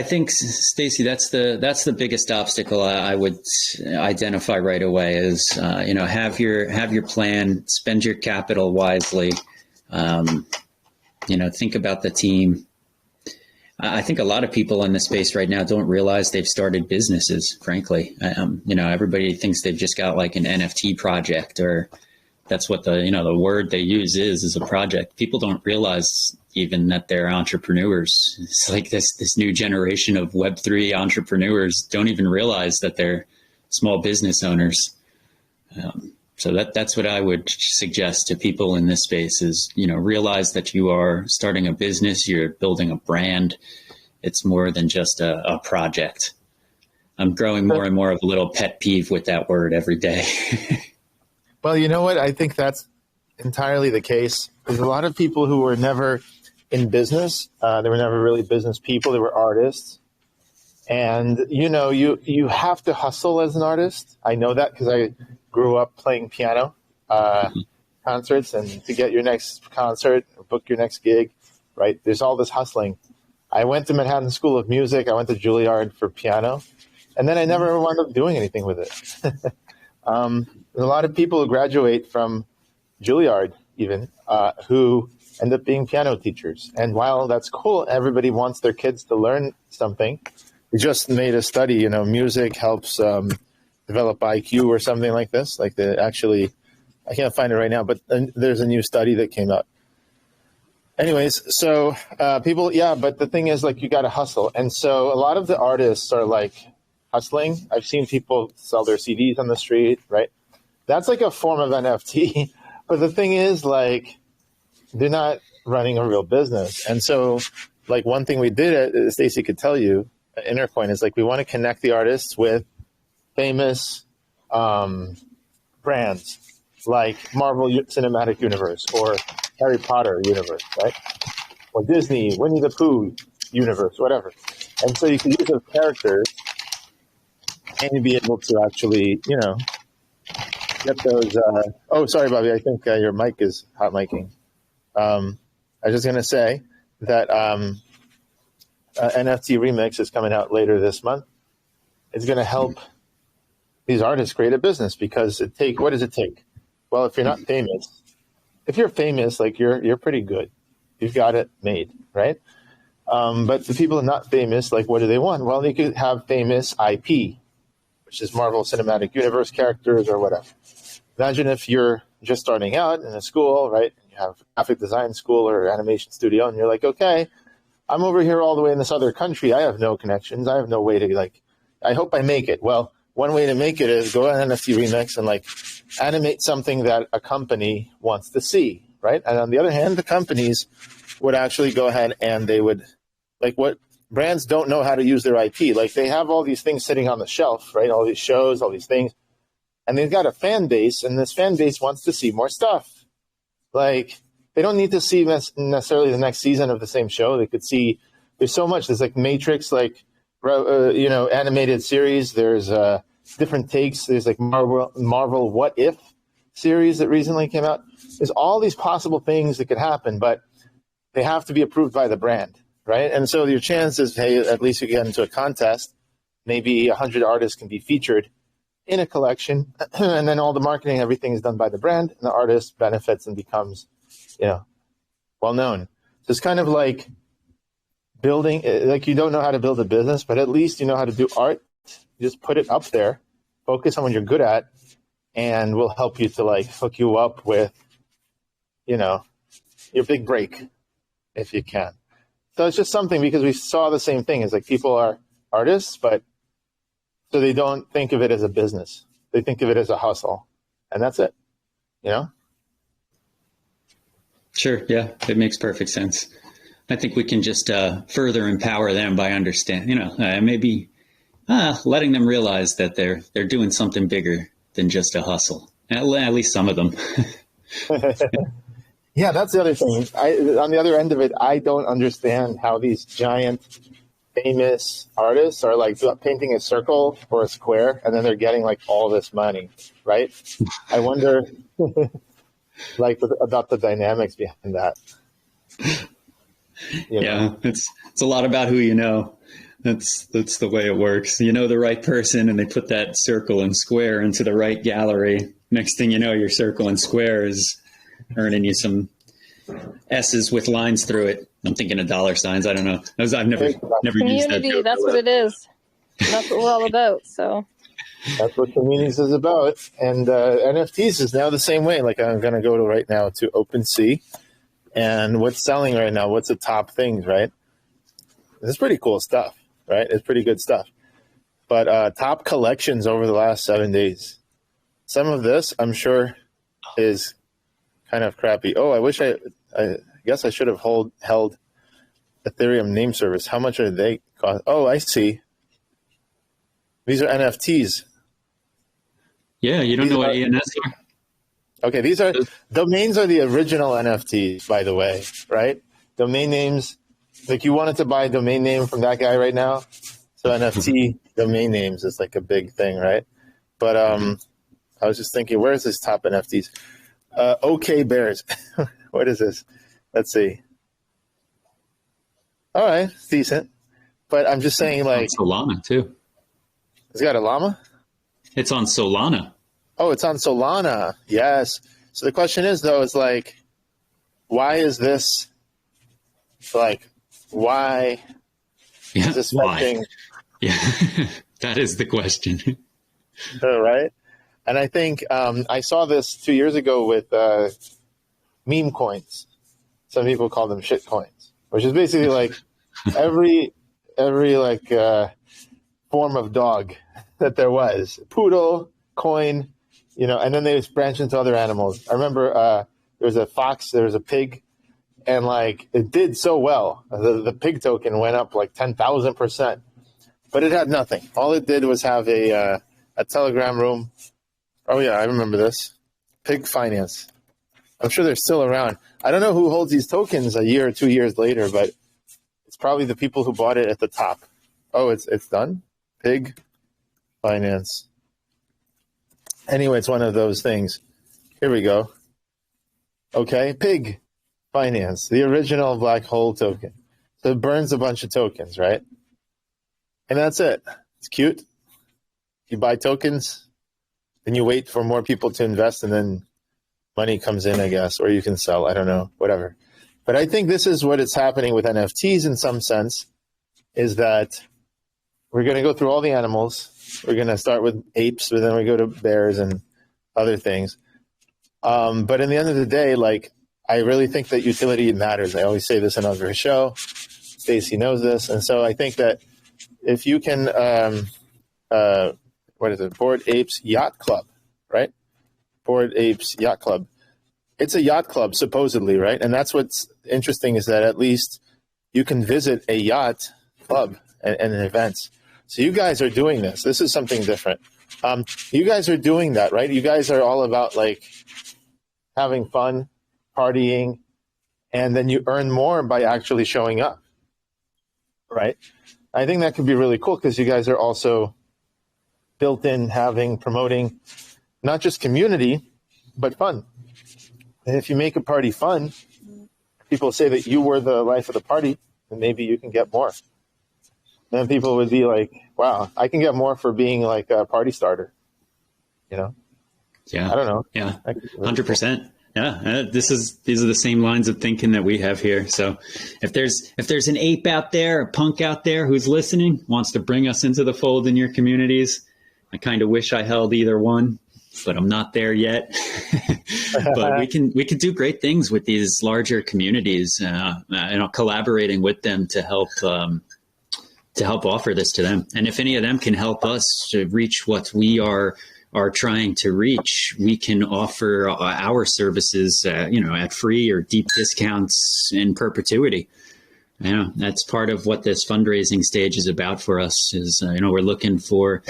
think, Stacy, that's the biggest obstacle I would identify right away is, have your plan, spend your capital wisely, think about the team. I think a lot of people in this space right now don't realize they've started businesses, frankly. Everybody thinks they've just got like an NFT project, or that's what the word they use is a project. People don't realize even that they're entrepreneurs. It's like this new generation of Web3 entrepreneurs don't even realize that they're small business owners. So that's what I would suggest to people in this space is, realize that you are starting a business, you're building a brand. It's more than just a project. I'm growing more and more of a little pet peeve with that word every day. Well, you know what? I think that's entirely the case. There's a lot of people who were never in business. They were never really business people. They were artists. And, you have to hustle as an artist. I know that because I grew up playing piano concerts, and to get your next concert, or book your next gig, right? There's all this hustling. I went to Manhattan School of Music. I went to Juilliard for piano, and then I never wound up doing anything with it. There's a lot of people who graduate from Juilliard even who end up being piano teachers. And while that's cool, everybody wants their kids to learn something. We just made a study, music helps develop IQ or something like this. I can't find it right now, but there's a new study that came out. Anyways, so people, but the thing is, you got to hustle. And so a lot of the artists are hustling. I've seen people sell their CDs on the street, right? That's like a form of NFT. But the thing is, they're not running a real business. And so, one thing we did, Stacy could tell you, Intercoin, is we want to connect the artists with famous brands like Marvel Cinematic Universe or Harry Potter universe, right? Or Disney, Winnie the Pooh universe, whatever. And so you can use those characters and be able to actually, get those. Oh, sorry, Bobby. I think your mic is hot micing. I was just going to say that NFT Remix is coming out later this month. It's going to help these artists create a business because what does it take? Well, if you're not famous, if you're famous, you're pretty good. You've got it made, right? But the people who are not famous, what do they want? Well, they could have famous IP, which is Marvel Cinematic Universe characters or whatever. Imagine if you're just starting out in a school, right? You have graphic design school or animation studio, and you're like, okay, I'm over here all the way in this other country. I have no connections. I have no way to I hope I make it. Well, one way to make it is go on NFT Remix and animate something that a company wants to see, right? And on the other hand, the companies would actually go ahead and they would, what brands don't know how to use their IP. They have all these things sitting on the shelf, right? All these shows, all these things. And they've got a fan base, and this fan base wants to see more stuff. They don't need to see necessarily the next season of the same show. They could see, there's so much. There's Matrix, animated series. There's different takes. There's Marvel What If series that recently came out. There's all these possible things that could happen, but they have to be approved by the brand, right? And so your chance is, hey, at least you get into a contest. Maybe 100 artists can be featured in a collection, and then all the marketing, everything is done by the brand, and the artist benefits and becomes, well known. So it's kind of like building, like you don't know how to build a business, but at least you know how to do art. You just put it up there, focus on what you're good at, and we'll help you to like hook you up with, you know, your big break if you can. So it's just something, because we saw the same thing. It's like people are artists, but so they don't think of it as a business. They think of it as a hustle, and that's it, you know? Sure. Yeah, it makes perfect sense. I think we can just further empower them by maybe letting them realize that they're doing something bigger than just a hustle. At least some of them. Yeah, that's the other thing. On the other end of it, I don't understand how these giant, famous artists are like painting a circle or a square, and then they're getting like all this money, right? I wonder, like, about the dynamics behind that. Yeah, it's a lot about who you know. That's the way it works. You know the right person, and they put that circle and square into the right gallery. Next thing you know, your circle and square is earning you some S's with lines through it. I'm thinking of dollar signs. I don't know. I've never used that. Community, that's what it is. That's what we're all about. So that's what communities is about. And NFTs is now the same way. Like, I'm going to go right now to OpenSea, and what's selling right now? What's the top things, right? It's pretty cool stuff, right? It's pretty good stuff. But top collections over the last 7 days. Some of this, I'm sure, is kind of crappy. Oh, I guess I should have held Ethereum name service. How much are they cost? Oh, I see. These are NFTs. Yeah, you don't know what ENS are? Okay, these are domains are the original NFTs, by the way, right? Domain names, like you wanted to buy a domain name from that guy right now. So NFT domain names is like a big thing, right? But I was just thinking, where's this top NFTs? OK Bears. What is this? Let's see. All right, it's decent. But I'm just saying, like, it's on Solana too. It's got a llama? It's on Solana. Oh, it's on Solana. Yes. So the question is, though, is like, why is this, like, why is this matching? Yeah, that is the question. Right? And I think I saw this 2 years ago with meme coins. Some people call them shit coins, which is basically like every like form of dog that there was. Poodle, coin, you know, and then they just branched into other animals. I remember there was a fox, there was a pig, and like it did so well. The pig token went up like 10,000%, but it had nothing. All it did was have a Telegram room. Oh yeah, I remember this. Pig Finance. I'm sure they're still around. I don't know who holds these tokens a year or 2 years later, but it's probably the people who bought it at the top. Oh, it's done? Pig Finance. Anyway, it's one of those things. Here we go. Okay, Pig Finance, the original black hole token. So it burns a bunch of tokens, right? And that's it. It's cute. You buy tokens, then you wait for more people to invest, and then money comes in, I guess, or you can sell. I don't know, whatever. But I think this is what is happening with NFTs in some sense, is that we're going to go through all the animals. We're going to start with apes, but then we go to bears and other things. But in the end of the day, like, I really think that utility matters. I always say this in every show. Stacy knows this. And so I think that if you can, what is it? Bored Apes Yacht Club, right? Bored Apes Yacht Club. It's a yacht club, supposedly, right? And that's what's interesting, is that at least you can visit a yacht club and events. So you guys are doing this. This is something different. You guys are doing that, right? You guys are all about like having fun, partying, and then you earn more by actually showing up, right? I think that could be really cool, because you guys are also built in promoting not just community, but fun. And if you make a party fun, people say that you were the life of the party, and maybe you can get more. And people would be like, wow, I can get more for being like a party starter, you know? Yeah. I don't know. Yeah, 100%. Yeah, these are the same lines of thinking that we have here. So if there's an ape out there, a punk out there who's listening, wants to bring us into the fold in your communities, I kind of wish I held either one, but I'm not there yet. But we can do great things with these larger communities, collaborating with them to help offer this to them. And if any of them can help us to reach what we are trying to reach, we can offer our services, at free or deep discounts in perpetuity. That's part of what this fundraising stage is about for us. Is we're looking for,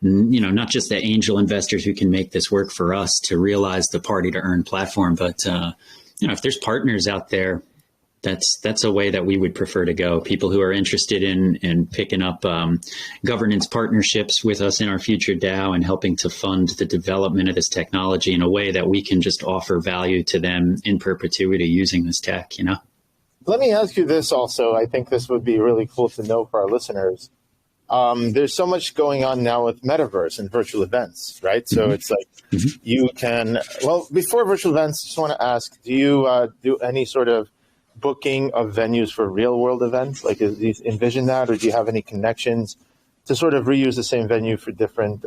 not just the angel investors who can make this work for us to realize the party to earn platform, but if there's partners out there, that's a way that we would prefer to go. People who are interested in picking up governance partnerships with us in our future DAO and helping to fund the development of this technology in a way that we can just offer value to them in perpetuity using this tech, Let me ask you this also. I think this would be really cool to know for our listeners. There's so much going on now with metaverse and virtual events, right? So it's like you can, before virtual events, just want to ask, do you do any sort of booking of venues for real world events? Like, do you envision that, or do you have any connections to sort of reuse the same venue for different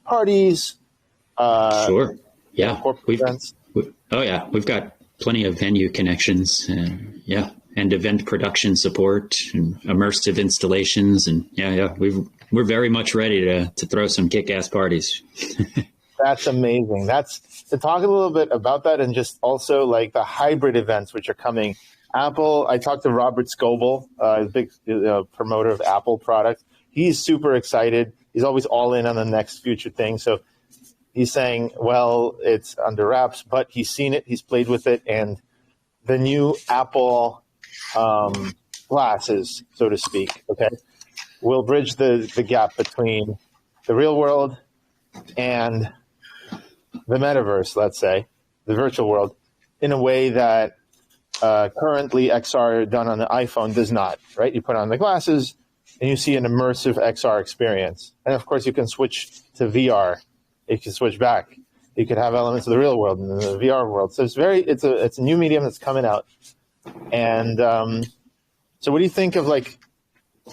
parties? Sure. Yeah. Corporate events? We've got plenty of venue connections, and event production support and immersive installations. And we're very much ready to throw some kick-ass parties. That's amazing. To talk a little bit about that, and just also like the hybrid events which are coming. Apple, I talked to Robert Scoble, a big promoter of Apple products. He's super excited. He's always all in on the next future thing. So he's saying, it's under wraps, but he's seen it, he's played with it, and the new Apple glasses, so to speak, will bridge the gap between the real world and the metaverse, let's say, the virtual world, in a way that currently XR done on the iPhone does not, right? You put on the glasses and you see an immersive XR experience. And of course, you can switch to VR. You can switch back. You could have elements of the real world and the VR world. So it's a new medium that's coming out. And so what do you think of, like,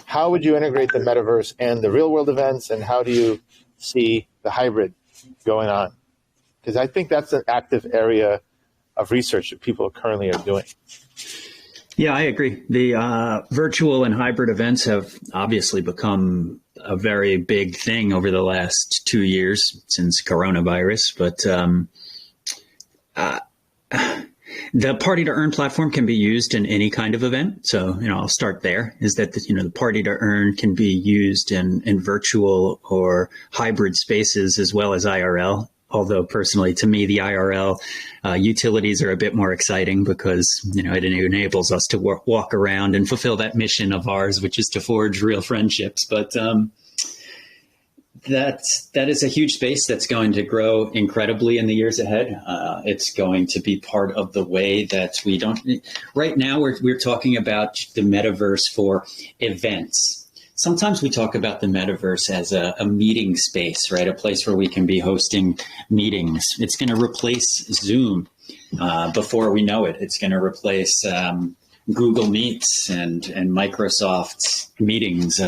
how would you integrate the metaverse and the real world events, and how do you see the hybrid going on? Because I think that's an active area of research that people currently are doing. Yeah, I agree. The virtual and hybrid events have obviously become a very big thing over the last 2 years since coronavirus. But the party to earn platform can be used in any kind of event. So, I'll start there, is that, the party to earn can be used in virtual or hybrid spaces as well as IRL. Although personally, to me, the IRL utilities are a bit more exciting because, it enables us to walk around and fulfill that mission of ours, which is to forge real friendships. But that is a huge space that's going to grow incredibly in the years ahead. It's going to be part of the way that we don't. Right now, we're talking about the metaverse for events. Sometimes we talk about the metaverse as a meeting space, right? A place where we can be hosting meetings. It's going to replace Zoom before we know it. It's going to replace Google Meets and Microsoft meetings.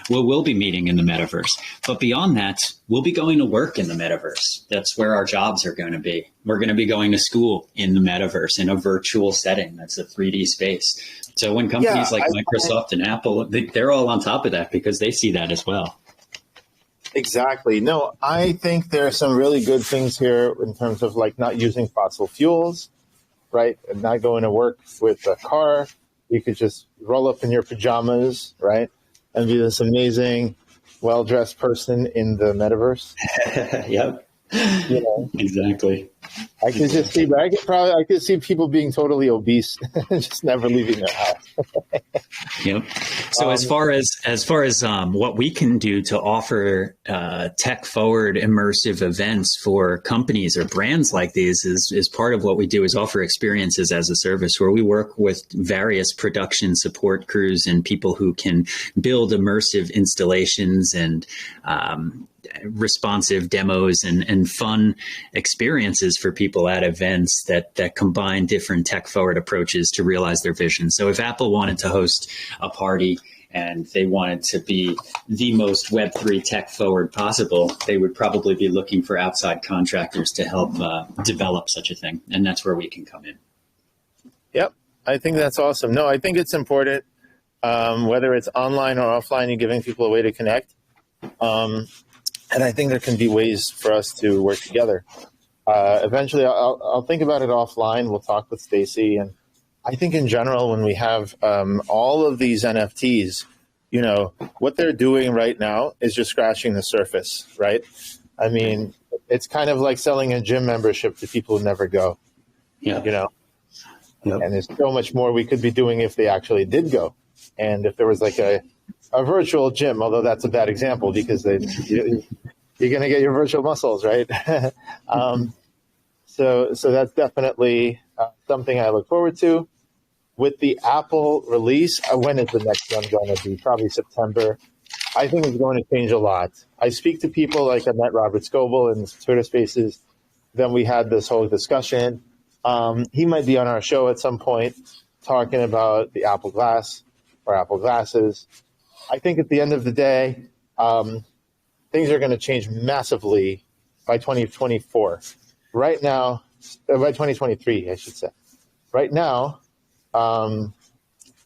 We'll be meeting in the metaverse. But beyond that, we'll be going to work in the metaverse. That's where our jobs are going to be. We're going to be going to school in the metaverse in a virtual setting. That's a 3D space. So when companies like Microsoft and Apple, they're all on top of that because they see that as well. Exactly. No, I think there are some really good things here in terms of, like, not using fossil fuels, right? And not going to work with a car. You could just roll up in your pajamas, right? And be this amazing, well-dressed person in the metaverse. Yep. Exactly. I could just see, I could see people being totally obese, just never leaving their house. Yep. So as far as what we can do to offer tech forward immersive events for companies or brands like these is part of what we do, is offer experiences as a service, where we work with various production support crews and people who can build immersive installations and responsive demos and fun experiences experiences for people at events that combine different tech forward approaches to realize their vision. So if Apple wanted to host a party and they wanted to be the most Web3 tech forward possible, they would probably be looking for outside contractors to help develop such a thing. And that's where we can come in. Yep. I think that's awesome. No, I think it's important, whether it's online or offline, you're giving people a way to connect. And I think there can be ways for us to work together. Eventually, I'll think about it offline. We'll talk with Stacy. And I think in general, when we have all of these NFTs, what they're doing right now is just scratching the surface, right? I mean, it's kind of like selling a gym membership to people who never go, Yep. And there's so much more we could be doing if they actually did go. And if there was like a virtual gym, although that's a bad example because you're going to get your virtual muscles, right? So that's definitely something I look forward to. With the Apple release, when is the next one going to be? Probably September. I think it's going to change a lot. I speak to people like I met Robert Scoble in Twitter Spaces. Then we had this whole discussion. He might be on our show at some point talking about the Apple Glass or Apple Glasses. I think at the end of the day, things are going to change massively by 2024. Right now, by 2023, I should say. Right now,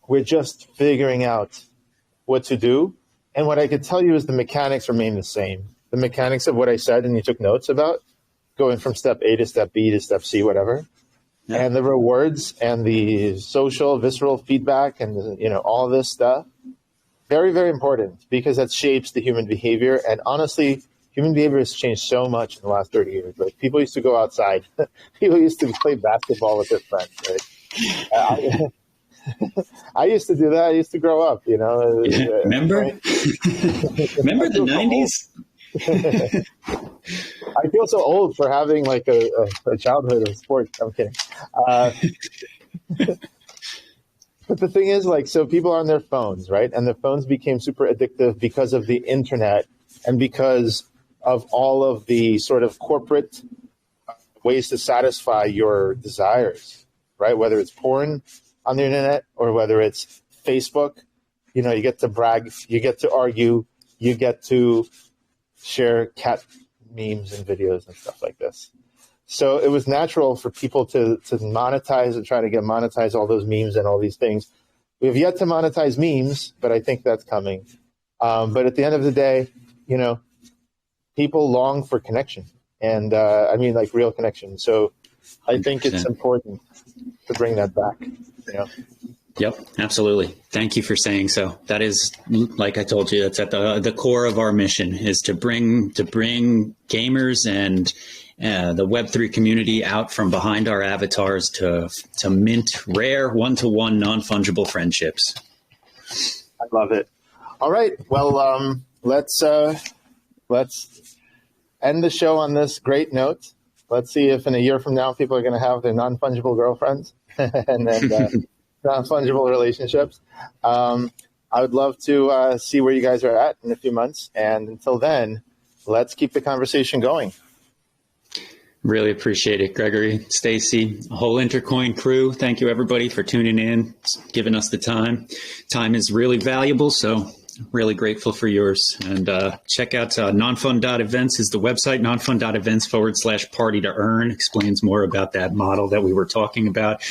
we're just figuring out what to do. And what I could tell you is the mechanics remain the same. The mechanics of what I said and you took notes about, going from step A to step B to step C, whatever. Yeah. And the rewards and the social, visceral feedback and, all this stuff, very, very important because that shapes the human behavior. And honestly, human behavior has changed so much in the last 30 years. Like people used to go outside. People used to play basketball with their friends, right? I used to do that. I used to grow up, Remember? Remember the 90s? I feel so old for having like a childhood of sports. I'm kidding. But the thing is, so people are on their phones, right? And their phones became super addictive because of the internet and because of all of the sort of corporate ways to satisfy your desires, right? Whether it's porn on the internet or whether it's Facebook, you get to brag, you get to argue, you get to share cat memes and videos and stuff like this. So it was natural for people to monetize and try to get monetize all those memes and all these things. We have yet to monetize memes, but I think that's coming. But at the end of the day, people long for connection. And real connection. So I think 100%. It's important to bring that back. Yep, absolutely. Thank you for saying so. That is, like I told you, that's at the core of our mission is to bring gamers and the Web3 community out from behind our avatars to mint rare one-to-one non-fungible friendships. I love it. All right. Well, let's end the show on this great note. Let's see if in a year from now people are going to have their non-fungible girlfriends and then non-fungible relationships. I would love to see where you guys are at in a few months. And until then, let's keep the conversation going. Really appreciate it, Gregory, Stacy, the whole Intercoin crew. Thank you, everybody, for tuning in, giving us the time. Time is really valuable, so really grateful for yours. And check out nonfund.events is the website, nonfund.events/party to earn. Explains more about that model that we were talking about.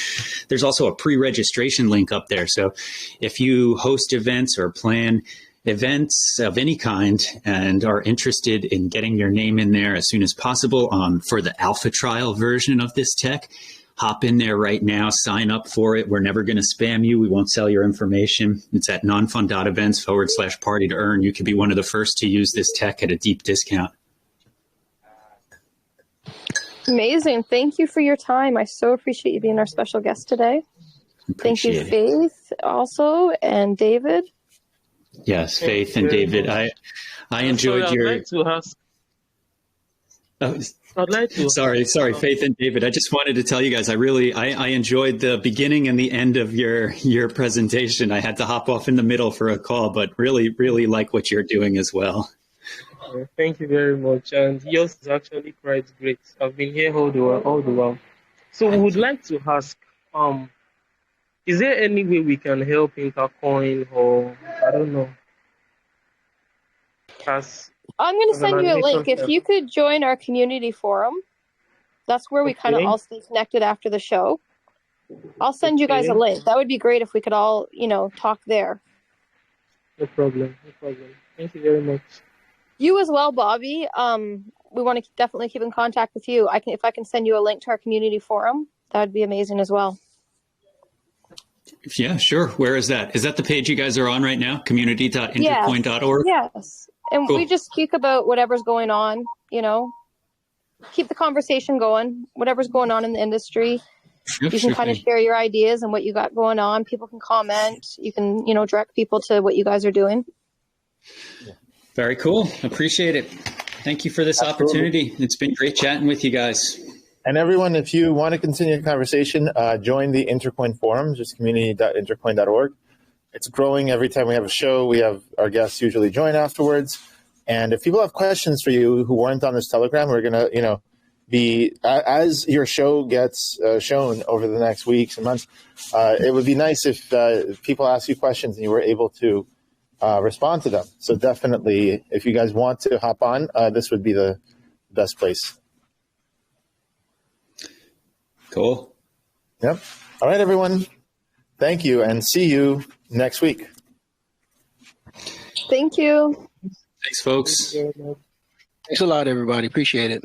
There's also a pre-registration link up there. So if you host events or plan events of any kind and are interested in getting your name in there as soon as possible for the alpha trial version of this tech, hop in there right now, sign up for it. We're never going to spam you. We won't sell your information. It's at nonfund.events/party to earn. You could be one of the first to use this tech at a deep discount. Amazing. Thank you for your time. I so appreciate you being our special guest today. Thank you, Faith, also, and David. Yes, Faith and David. I enjoyed your... I'd like to. Sorry, Faith and David. I just wanted to tell you guys, I enjoyed the beginning and the end of your presentation. I had to hop off in the middle for a call, but really, really like what you're doing as well. Thank you very much. And yours is actually quite great. I've been here all the while. So we would like to ask, is there any way we can help Intercoin, or I don't know, as I'm going to as an send you a animation link. If step? you could join our community forum, that's where we kind of Okay. all stay connected after the show. I'll send you guys a Okay. link. That would be great if we could all, talk there. No problem. No problem. Thank you very much. You as well, Bobby. We want to definitely keep in contact with you. If I can send you a link to our community forum, that would be amazing as well. Yeah, sure. Where is that? Is that the page you guys are on right now? Community.intercoin.org? Yes. And Cool. we just speak about whatever's going on, keep the conversation going, whatever's going on in the industry. Yep, You can sure kind of thing. share your ideas and what you got going on. People can comment. You can, direct people to what you guys are doing. Very cool. Appreciate it. Thank you for this opportunity. It's been great chatting with you guys. And everyone, if you want to continue the conversation, join the Intercoin forum, just community.intercoin.org. It's growing every time we have a show. We have our guests usually join afterwards. And if people have questions for you who weren't on this Telegram, we're going to, be, as your show gets shown over the next weeks and months, it would be nice if people ask you questions and you were able to respond to them. So definitely, if you guys want to hop on, this would be the best place. Cool. Yep. All right, everyone. Thank you, and see you next week. Thank you. Thanks, folks. Thank you very much. Thanks a lot, everybody. Appreciate it.